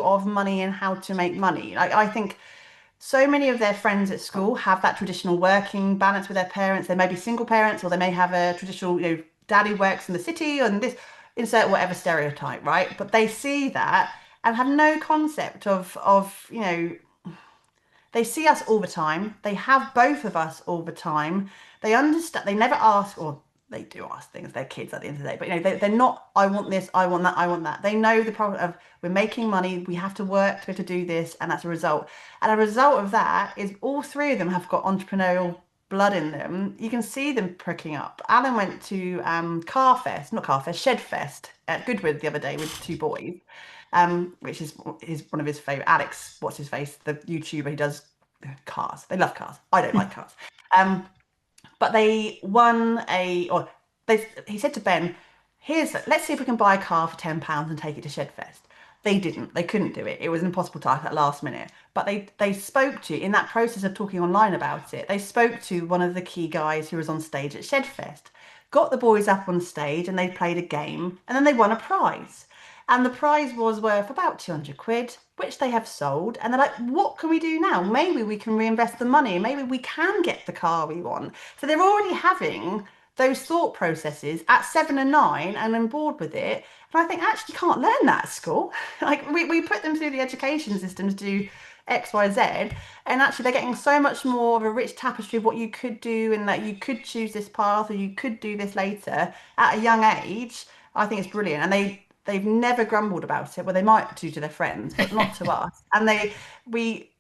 of money and how to make money. Like, I think so many of their friends at school have that traditional working balance with their parents. They may be single parents, or they may have a traditional, daddy works in the city, and this, insert whatever stereotype, right? But they see that and have no concept of they see us all the time. They have both of us all the time. They understand. They never ask, or they do ask things. They're kids at the end of the day, but they're not. I want this. I want that. I want that. They know the problem of we're making money. We have to work to do this, and that's a result. And a result of that is all three of them have got entrepreneurial blood in them. You can see them pricking up. Alan went to not Carfest, Shedfest at Goodwood the other day with two boys, which is one of his favorite. Alex, what's his face, the YouTuber who does cars. They love cars. I don't like cars. But they won he said to Ben, let's see if we can buy a car for £10 and take it to Shedfest. They didn't. They couldn't do it. It was an impossible task at last minute. But they spoke to, in that process of talking online about it, they spoke to one of the key guys who was on stage at Shedfest, got the boys up on stage and they played a game and then they won a prize. And the prize was worth about 200 quid, which they have sold. And they're like, what can we do now? Maybe we can reinvest the money. Maybe we can get the car we want. So they're already having those thought processes at 7 and 9 and on board with it. And I think actually you can't learn that at school. Like we put them through the education system to do X, Y, Z. And actually they're getting so much more of a rich tapestry of what you could do and that you could choose this path or you could do this later at a young age. I think it's brilliant. And they've never grumbled about it. Well, they might do to their friends, but not to us. And we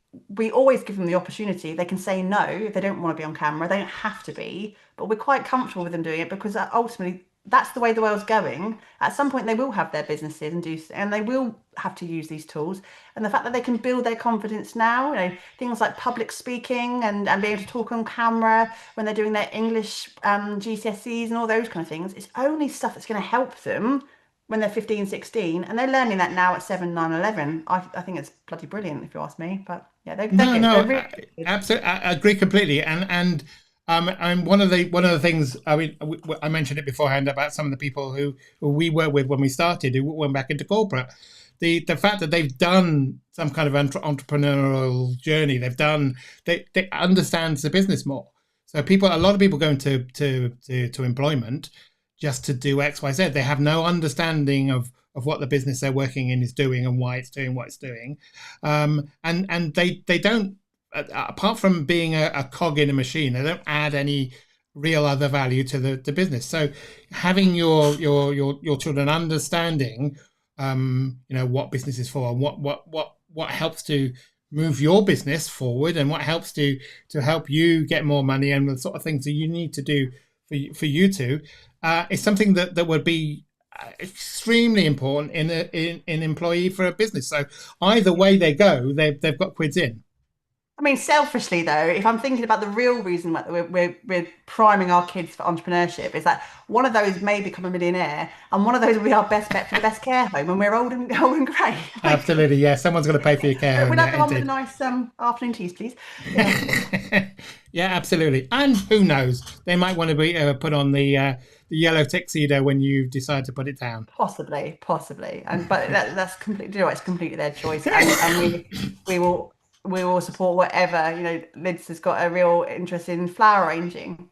always give them the opportunity. They can say no if they don't want to be on camera. They don't have to be, but we're quite comfortable with them doing it because ultimately that's the way the world's going. At some point they will have their businesses and they will have to use these tools. And the fact that they can build their confidence now, things like public speaking and being able to talk on camera when they're doing their English GCSEs and all those kind of things, it's only stuff that's going to help them when they're 15, 16, and they're learning that now at 7, 9, 11. I think it's bloody brilliant, if you ask me. But yeah, they're really absolutely, I agree completely. And one of the things, I mean, I mentioned it beforehand about some of the people who we worked with when we started, who went back into corporate. The fact that they've done some kind of entrepreneurial journey, they understand the business more. So a lot of people go into employment just to do X, Y, Z. They have no understanding of what the business they're working in is doing and why it's doing what it's doing. And they don't, apart from being a cog in a machine, they don't add any real other value to the business. So having your children understanding, what business is for and what helps to move your business forward and what helps to help you get more money and the sort of things that you need to do for you two, is something that would be extremely important in an employee for a business. So either way they go, they've got quids in. I mean, selfishly though, if I'm thinking about the real reason that we're priming our kids for entrepreneurship, is that one of those may become a millionaire, and one of those will be our best bet for the best care home when we're old and grey. Absolutely, yeah. Someone's going to pay for your care home. We'd have the one with a nice afternoon teas, please. Yeah. Yeah, absolutely. And who knows? They might want to be put on the Yellow Tuxedo when you decide to put it down. Possibly. But that's completely. It's completely their choice, and we will support whatever. Lids has got a real interest in flower arranging.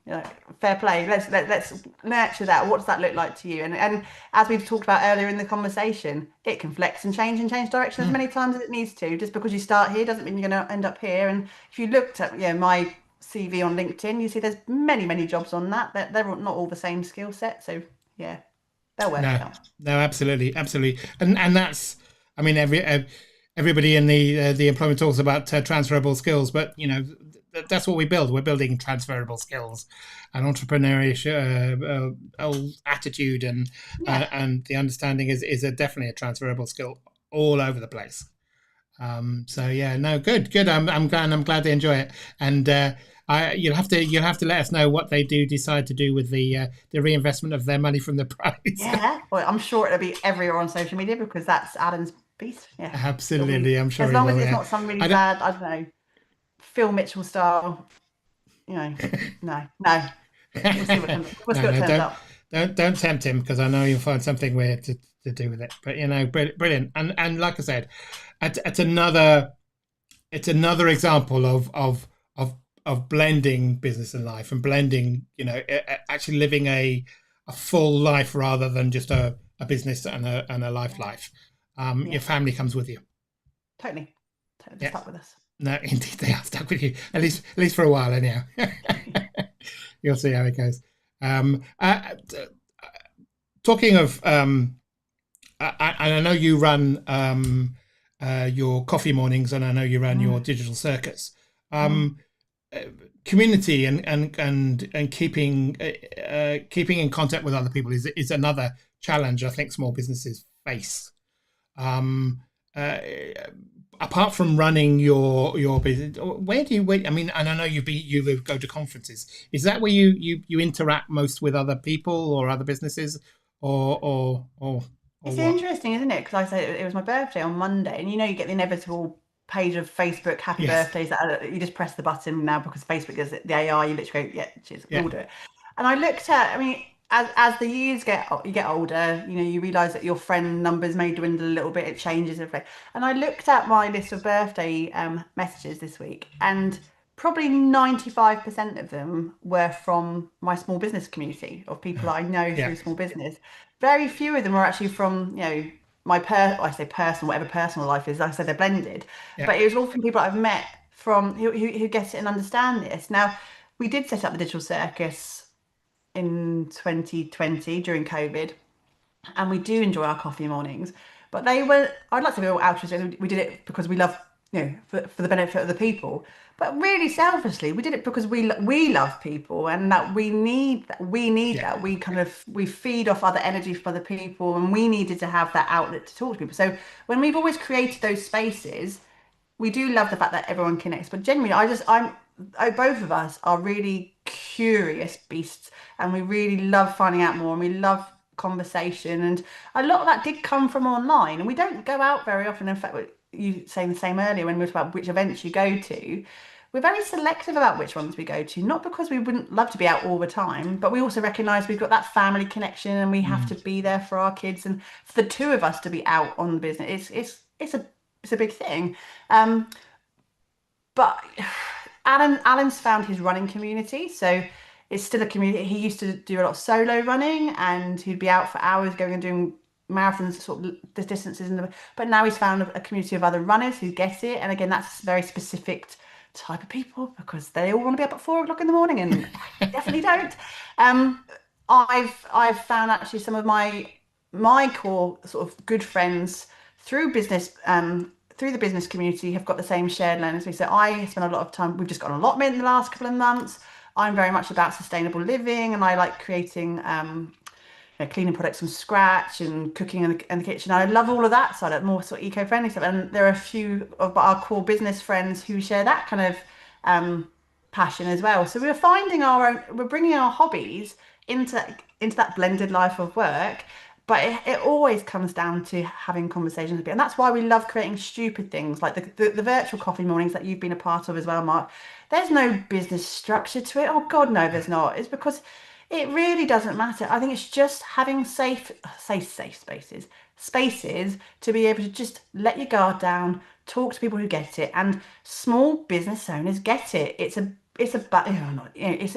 Fair play. Let's nurture that. What does that look like to you? And as we've talked about earlier in the conversation, it can flex and change direction as many times as it needs to. Just because you start here doesn't mean you're going to end up here. And if you looked at my CV on LinkedIn, you see there's many jobs on that. They're not all the same skill set. So yeah, they'll work it out. No, absolutely, and that's, I mean, everybody in the employment talks about transferable skills, but that's what we build. We're building transferable skills, and entrepreneurial attitude, and the understanding is definitely a transferable skill all over the place. So yeah, no, good. I'm glad they enjoy it, and you'll have to let us know what they decide to do with the reinvestment of their money from the prize. Yeah, well, I'm sure it'll be everywhere on social media because that's Adam's beast. Yeah, absolutely. I'm sure as long as it's not some really bad, I don't know, Phil Mitchell style. No. We'll see what turns up. Don't tempt him, because I know you'll find something weird to do with it. But brilliant, and like I said, it's another example of blending business and life, and blending, actually living a full life rather than just a business and a life. Your family comes with you. Totally stuck with us. No, indeed they are stuck with you, at least for a while anyhow. You'll see how it goes. Talking of, I know you run your coffee mornings, and I know you run your digital circus. Um, Community and keeping in contact with other people is another challenge I think small businesses face. Um, uh, Apart from running your business, where do you wait? I mean, and I know you go to conferences. Is that where you interact most with other people or other businesses, or It's what? interesting, isn't it? Because I said it was my birthday on Monday, and you get the inevitable page of Facebook happy Yes. birthdays that you just press the button now because Facebook does it, the AI. You literally go, yeah, cheers, Yeah. we'll do it. And I looked at, I mean, as the years you get older, you realise that your friend numbers may dwindle a little bit. It changes everything. And I looked at my list of birthday messages this week, and probably 95% of them were from my small business community of people that I know Yeah. through small business. Very few of them are actually from, my I say personal, whatever personal life is. Like I said, they're blended, Yeah. but it was all from people I've met from who get it and understand this. Now, we did set up the digital circus in 2020 during COVID, and we do enjoy our coffee mornings. But I'd like to be all altruistic. We did it because we love, for the benefit of the people. But really selfishly, we did it because we love people, and that we need Yeah. that. We feed off other energy from other people, and we needed to have that outlet to talk to people. So when we've always created those spaces, we do love the fact that everyone connects, but genuinely, both of us are really curious beasts, and we really love finding out more, and we love conversation, and a lot of that did come from online, and we don't go out very often. In fact, you saying the same earlier when we were talking about which events you go to. We're very selective about which ones we go to, not because we wouldn't love to be out all the time, but we also recognise we've got that family connection, and we have to be there for our kids, and for the two of us to be out on the business, it's a big thing. Um, but Alan's found his running community, so it's still a community. He used to do a lot of solo running, and he'd be out for hours going and doing marathons, sort of the distances. But now he's found a community of other runners who get it, and again, that's a very specific type of people because they all want to be up at 4 o'clock in the morning, and I definitely don't. Um, I've found actually some of my core sort of good friends through business through the business community have got the same shared learning as me. So I spend a lot of time. We've just got an allotment in the last couple of months. I'm very much about sustainable living, and I like creating cleaning products from scratch and cooking in the kitchen. I love all of that side, of more sort of eco-friendly stuff. And there are a few of our core business friends who share that kind of passion as well. So we're bringing our hobbies into that blended life of work. But it always comes down to having conversations with people. And that's why we love creating stupid things like the virtual coffee mornings that you've been a part of as well, Mark. There's no business structure to it. Oh God, no, there's not. It's because it really doesn't matter. I think it's just having safe spaces to be able to just let your guard down, talk to people who get it, and small business owners get it. It's a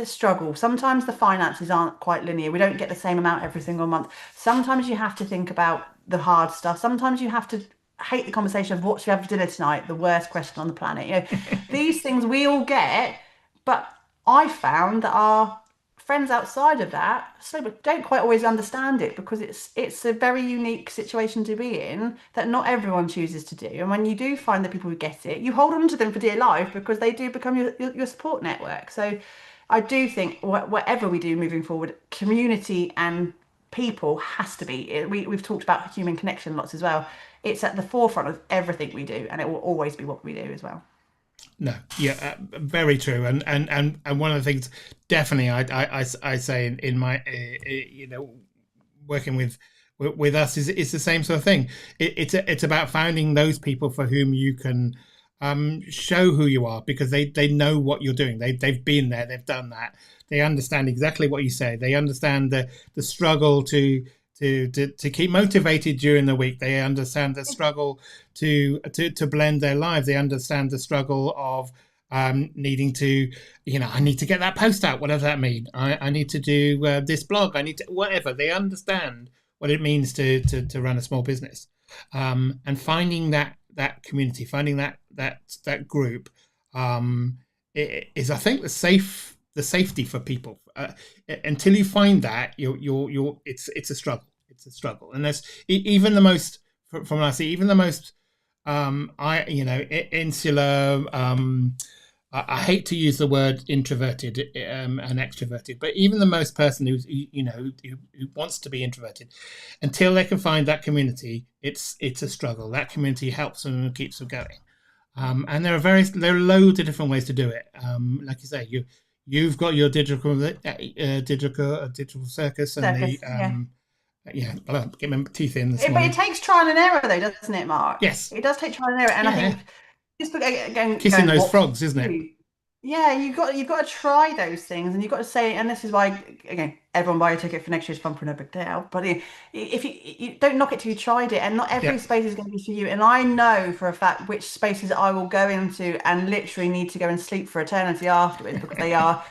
struggle. Sometimes the finances aren't quite linear. We don't get the same amount every single month. Sometimes you have to think about the hard stuff. Sometimes you have to hate the conversation of what should we have for dinner tonight, the worst question on the planet. These things we all get, but I found that our friends outside of that don't quite always understand it because it's a very unique situation to be in that not everyone chooses to do. And when you do find the people who get it, you hold on to them for dear life because they do become your support network. So I do think whatever we do moving forward, community and people has to be. We've talked about human connection lots as well. It's at the forefront of everything we do, and it will always be what we do as well. No, yeah, very true. And one of the things, definitely, I say in my working with us is the same sort of thing. It's about finding those people for whom you can show who you are because they know what you're doing. They've been there, they've done that. They understand exactly what you say. They understand the struggle to keep motivated during the week. They understand the struggle to blend their lives. They understand the struggle of needing to, I need to get that post out, whatever that means. I need to do this blog. I need to, whatever. They understand what it means to run a small business, and finding that community, finding that group is, I think, the safe the safety for people. Until you find that, it's a struggle. It's a struggle, and there's even the most, from what I see, even the most insular. I hate to use the word introverted and extroverted, but even the most person who wants to be introverted, until they can find that community, it's a struggle. That community helps them and keeps them going. And there are loads of different ways to do it. Like you say, you've got your digital circus and get my teeth in this morning. But it takes trial and error, though, doesn't it, Mark? Yes, it does take trial and error, and I think just kissing those frogs, isn't it? Yeah, you've got to try those things, and you've got to say, and this is why, again, everyone buy a ticket for next year's Entrepreneur Big Day Out. But if you don't knock it till you tried it, and not every space is going to be for you. And I know for a fact which spaces I will go into and literally need to go and sleep for eternity afterwards, because they are,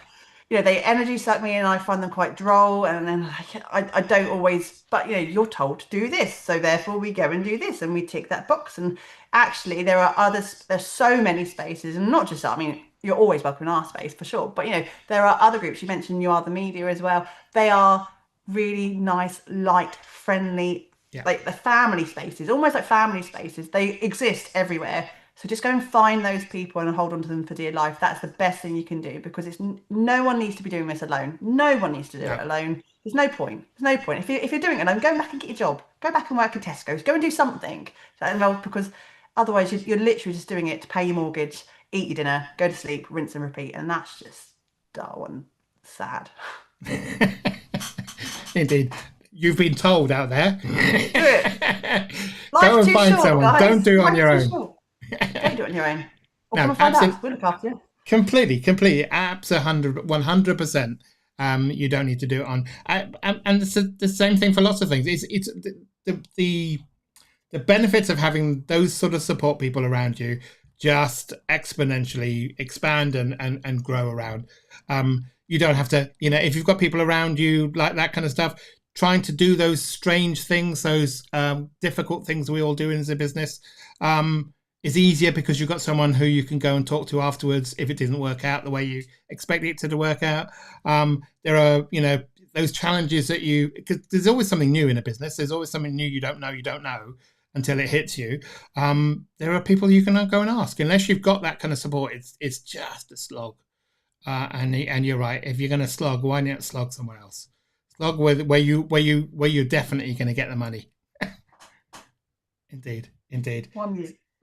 they energy suck me, and I find them quite droll. And then I don't always, but you're told to do this, so therefore we go and do this, and we tick that box. And actually, there's so many spaces, and not just that. I mean, you're always welcome in our space for sure, but there are other groups. You mentioned You Are the Media as well. They are really nice, light, friendly, like the family spaces, almost like family spaces. They exist everywhere. So just go and find those people and hold on to them for dear life. That's the best thing you can do, because no one needs to be doing this alone. No one needs to do it alone. There's no point. There's no point. If you're doing it alone, go back and get your job. Go back and work at Tesco's. Go and do something. Because otherwise you're literally just doing it to pay your mortgage, eat your dinner, go to sleep, rinse and repeat. And that's just dull and sad. Indeed. You've been told out there. Do it. Go and find someone. Guys. Don't do it on your own. Don't do it on your own. Or come and find out. We'll look after you. Completely. Absolutely. 100%. You don't need to do it on. And it's the same thing for lots of things. It's the benefits of having those sort of support people around you just exponentially expand and grow around. You don't have to, if you've got people around you like that kind of stuff, trying to do those strange things, those difficult things we all do as a business, is easier because you've got someone who you can go and talk to afterwards if it didn't work out the way you expect it to work out. There are, those challenges that because there's always something new in a business. There's always something new you don't know until it hits you. There are people you can go and ask. Unless you've got that kind of support, it's just a slog. And you're right. If you're going to slog, why not slog somewhere else? Slog where you're definitely going to get the money. Indeed.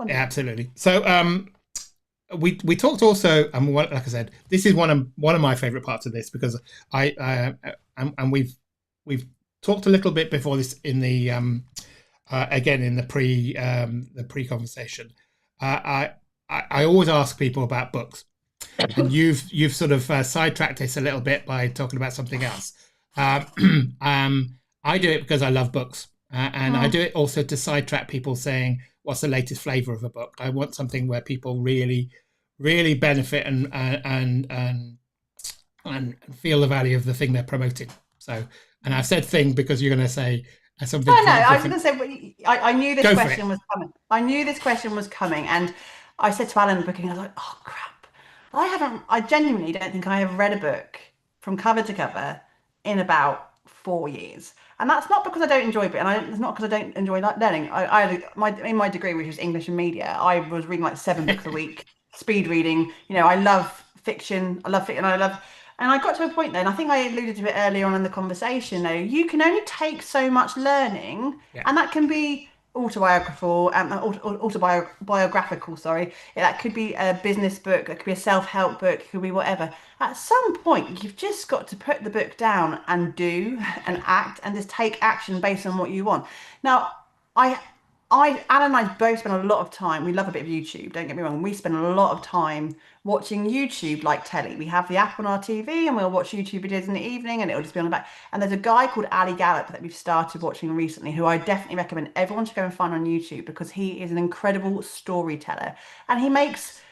Yeah, absolutely. So we talked also, and like I said, this is one of my favorite parts of this, because we've talked a little bit before this in the again in the pre conversation. I always ask people about books, and you've sort of sidetracked this a little bit by talking about something else. I do it because I love books, and I do it also to sidetrack people saying, what's the latest flavor of a book? I want something where people really, really benefit and feel the value of the thing they're promoting. So, and I've said thing because you're going to say something. No, I was going to say, I knew this question was coming. I knew this question was coming, and I said to Alan booking, I was like, oh crap, I genuinely don't think I have read a book from cover to cover in about 4 years. And that's not because I don't enjoy it, and it's not because I don't enjoy learning. In my degree, which was English and media, I was reading like 7 books a week, speed reading. I love fiction. And I got to a point then, I think I alluded to it earlier on in the conversation, though, you can only take so much learning, and that can be autobiographical, sorry. That could be a business book, that could be a self-help book, it could be whatever. At some point, you've just got to put the book down and do and act and just take action based on what you want. Now, Alan and I both spend a lot of time, we love a bit of YouTube, don't get me wrong, we spend a lot of time watching YouTube like telly. We have the app on our TV and we'll watch YouTube videos in the evening, and it'll just be on the back. And there's a guy called Ali Gallup that we've started watching recently, who I definitely recommend everyone should go and find on YouTube, because he is an incredible storyteller, and he makes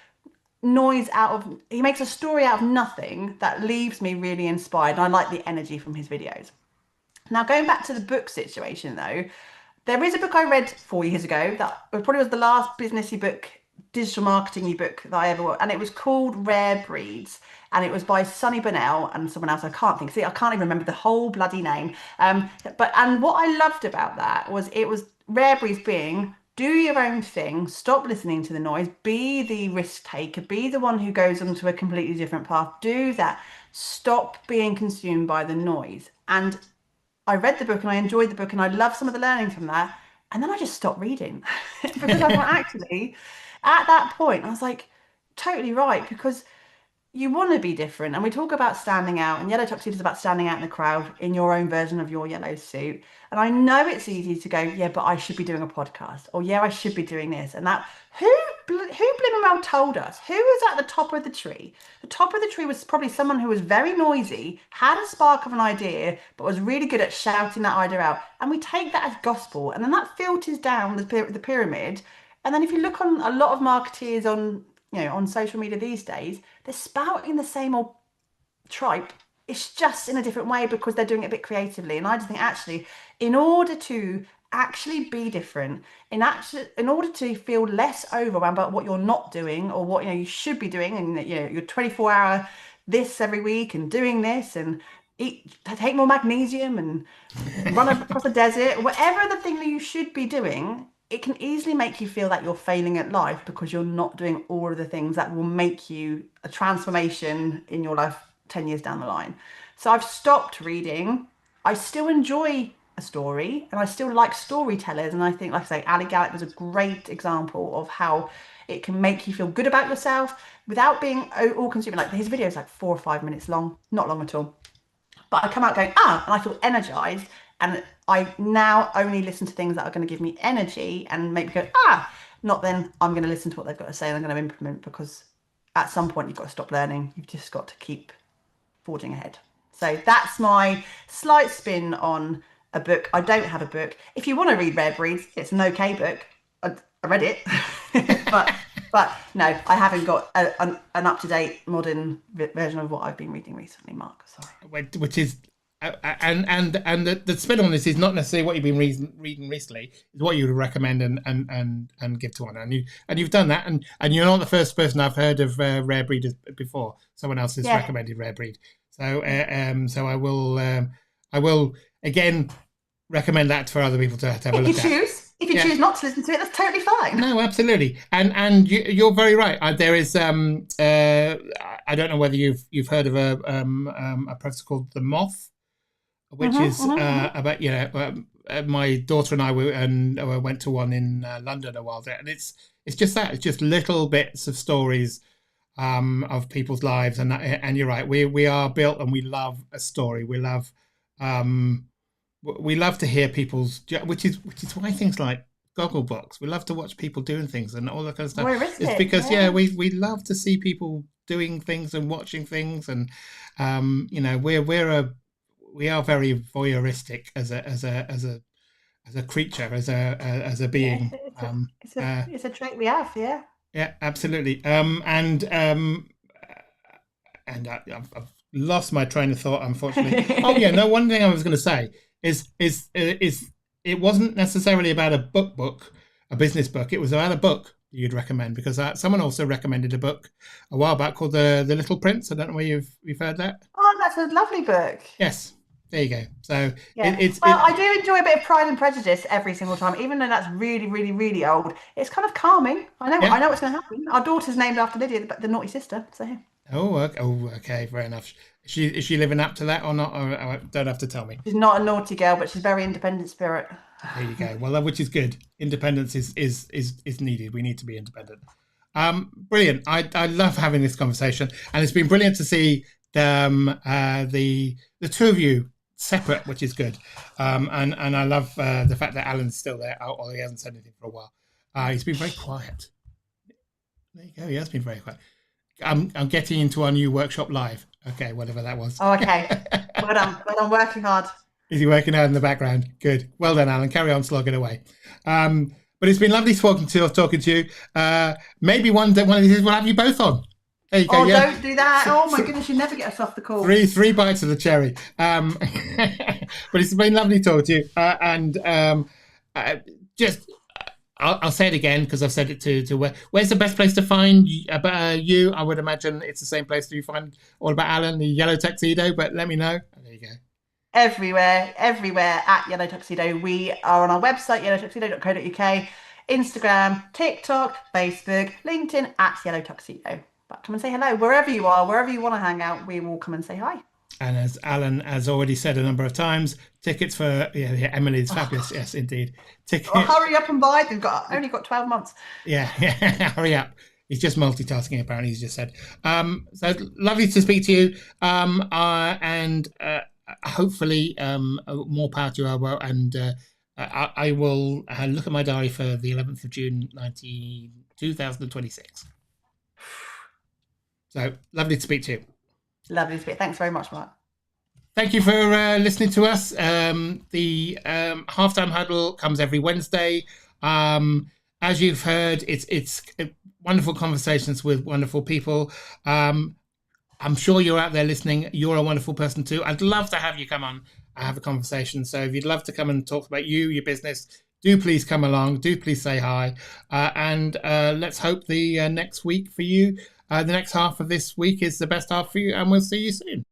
a story out of nothing that leaves me really inspired, and I like the energy from his videos. Now, going back to the book situation though, there is a book I read 4 years ago that probably was the last businessy book, digital marketing book that I ever read, and it was called Rare Breeds. and it was by Sonny Burnell and someone else. I can't even remember the whole bloody name. And what I loved about that was it was Rare Breeds being, do your own thing, stop listening to the noise, be the risk taker, be the one who goes onto a completely different path, do that, stop being consumed by the noise. And I read the book and I enjoyed the book and I loved some of the learning from that. And then I just stopped reading because I thought, actually, at that point, I was like, totally right, because you want to be different. And we talk about standing out, and Yellow Tuxedo is about standing out in the crowd in your own version of your yellow suit. And I know it's easy to go, yeah, but I should be doing a podcast, or yeah, I should be doing this and that. Who blimmin' well told us? Who was at the top of the tree? The top of the tree was probably someone who was very noisy, had a spark of an idea, but was really good at shouting that idea out. And we take that as gospel, and then that filters down the pyramid. And then if you look on a lot of marketeers on social media these days, they're spouting the same old tripe. It's just in a different way because they're doing it a bit creatively. And I just think, actually, in order to actually be different, in order to feel less overwhelmed about what you're not doing or what you should be doing, and your 24-hour this every week and doing this and take more magnesium and run across the desert, whatever the thing that you should be doing, it can easily make you feel that you're failing at life because you're not doing all of the things that will make you a transformation in your life 10 years down the line. So I've stopped reading. I still enjoy a story and I still like storytellers. And I think, like I say, Ali Gallup was a great example of how it can make you feel good about yourself without being all consuming. Like his video is like 4 or 5 minutes long, not long at all. But I come out going, and I feel energized. And I now only listen to things that are going to give me energy and make me go, not then I'm going to listen to what they've got to say and I'm going to implement, because at some point you've got to stop learning. You've just got to keep forging ahead. So that's my slight spin on a book. I don't have a book. If you want to read Rare Breeds, it's an okay book. I read it, but no, I haven't got an up-to-date modern version of what I've been reading recently, Mark. Sorry. Which is... And the spin on this is not necessarily what you've been reading recently. It's what you would recommend and give to one. And you've done that. And you're not the first person I've heard of Rare Breed before. Someone else has recommended Rare Breed. So I will again recommend that for other people to have a look at. If you choose not to listen to it, that's totally fine. No, absolutely. And you're very right. There is I don't know whether you've heard of a process called The Moth, which is about my daughter and I went to one in London a while there, and it's just that, it's just little bits of stories of people's lives, and you're right, we are built and we love a story. We love to hear people's, which is why things like Gogglebox, we love to watch people doing things and all that kind of stuff. It's because we love to see people doing things and watching things, and we are very voyeuristic as a creature, as a being. It's a trait we have, yeah. Yeah, absolutely. And I've lost my train of thought, unfortunately. One thing I was going to say is it wasn't necessarily about a business book. It was about a book you'd recommend, because someone also recommended a book a while back called The Little Prince. I don't know whether you've heard that. Oh, that's a lovely book. Yes. There you go. So I do enjoy a bit of Pride and Prejudice every single time, even though that's really, really, really old. It's kind of calming. I know what's going to happen. Our daughter's named after Lydia, the naughty sister. So. Oh, okay, fair enough. Is she living up to that or not? Or don't have to tell me. She's not a naughty girl, but she's very independent spirit. There you go. Well, which is good. Independence is needed. We need to be independent. Brilliant. I love having this conversation, and it's been brilliant to see the two of you separate, which is good. And I love the fact that Alan's still there, although he hasn't said anything for a while. He's been very quiet. There you go. He has been very quiet. I'm getting into our new workshop live. Okay, whatever that was. Oh, okay. Well done. I'm working hard. Is he working hard in the background? Good. Well done, Alan. Carry on slogging away. But it's been lovely talking to you. Maybe one of these days we'll have you both on. There you go. Don't do that. Oh my goodness, you never get us off the call. Three bites of the cherry. But it's been lovely talking to you. I'll say it again because I've said it to where's the best place to find about you? I would imagine it's the same place that you find all about Alan, the Yellow Tuxedo, but let me know. Oh, there you go. Everywhere at Yellow Tuxedo. We are on our website, yellowtuxedo.co.uk, Instagram, TikTok, Facebook, LinkedIn at Yellow Tuxedo. But come and say hello wherever you are, wherever you want to hang out. We will come and say hi. And as Alan has already said a number of times, tickets for Emily's fabulous. Yes, indeed. Tickets. Oh, hurry up and buy. They've only got 12 months. Yeah, hurry up. He's just multitasking, apparently, he's just said. So lovely to speak to you. And hopefully more power to you, Albo. And I will look at my diary for the 11th of June, 2026. So lovely to speak to you. Lovely to speak. Thanks very much, Mark. Thank you for listening to us. The Halftime Huddle comes every Wednesday. As you've heard, it's wonderful conversations with wonderful people. I'm sure you're out there listening. You're a wonderful person too. I'd love to have you come on and have a conversation. So if you'd love to come and talk about your business, do please come along. Do please say hi. And let's hope the next week for you, the next half of this week is the best half for you. And we'll see you soon.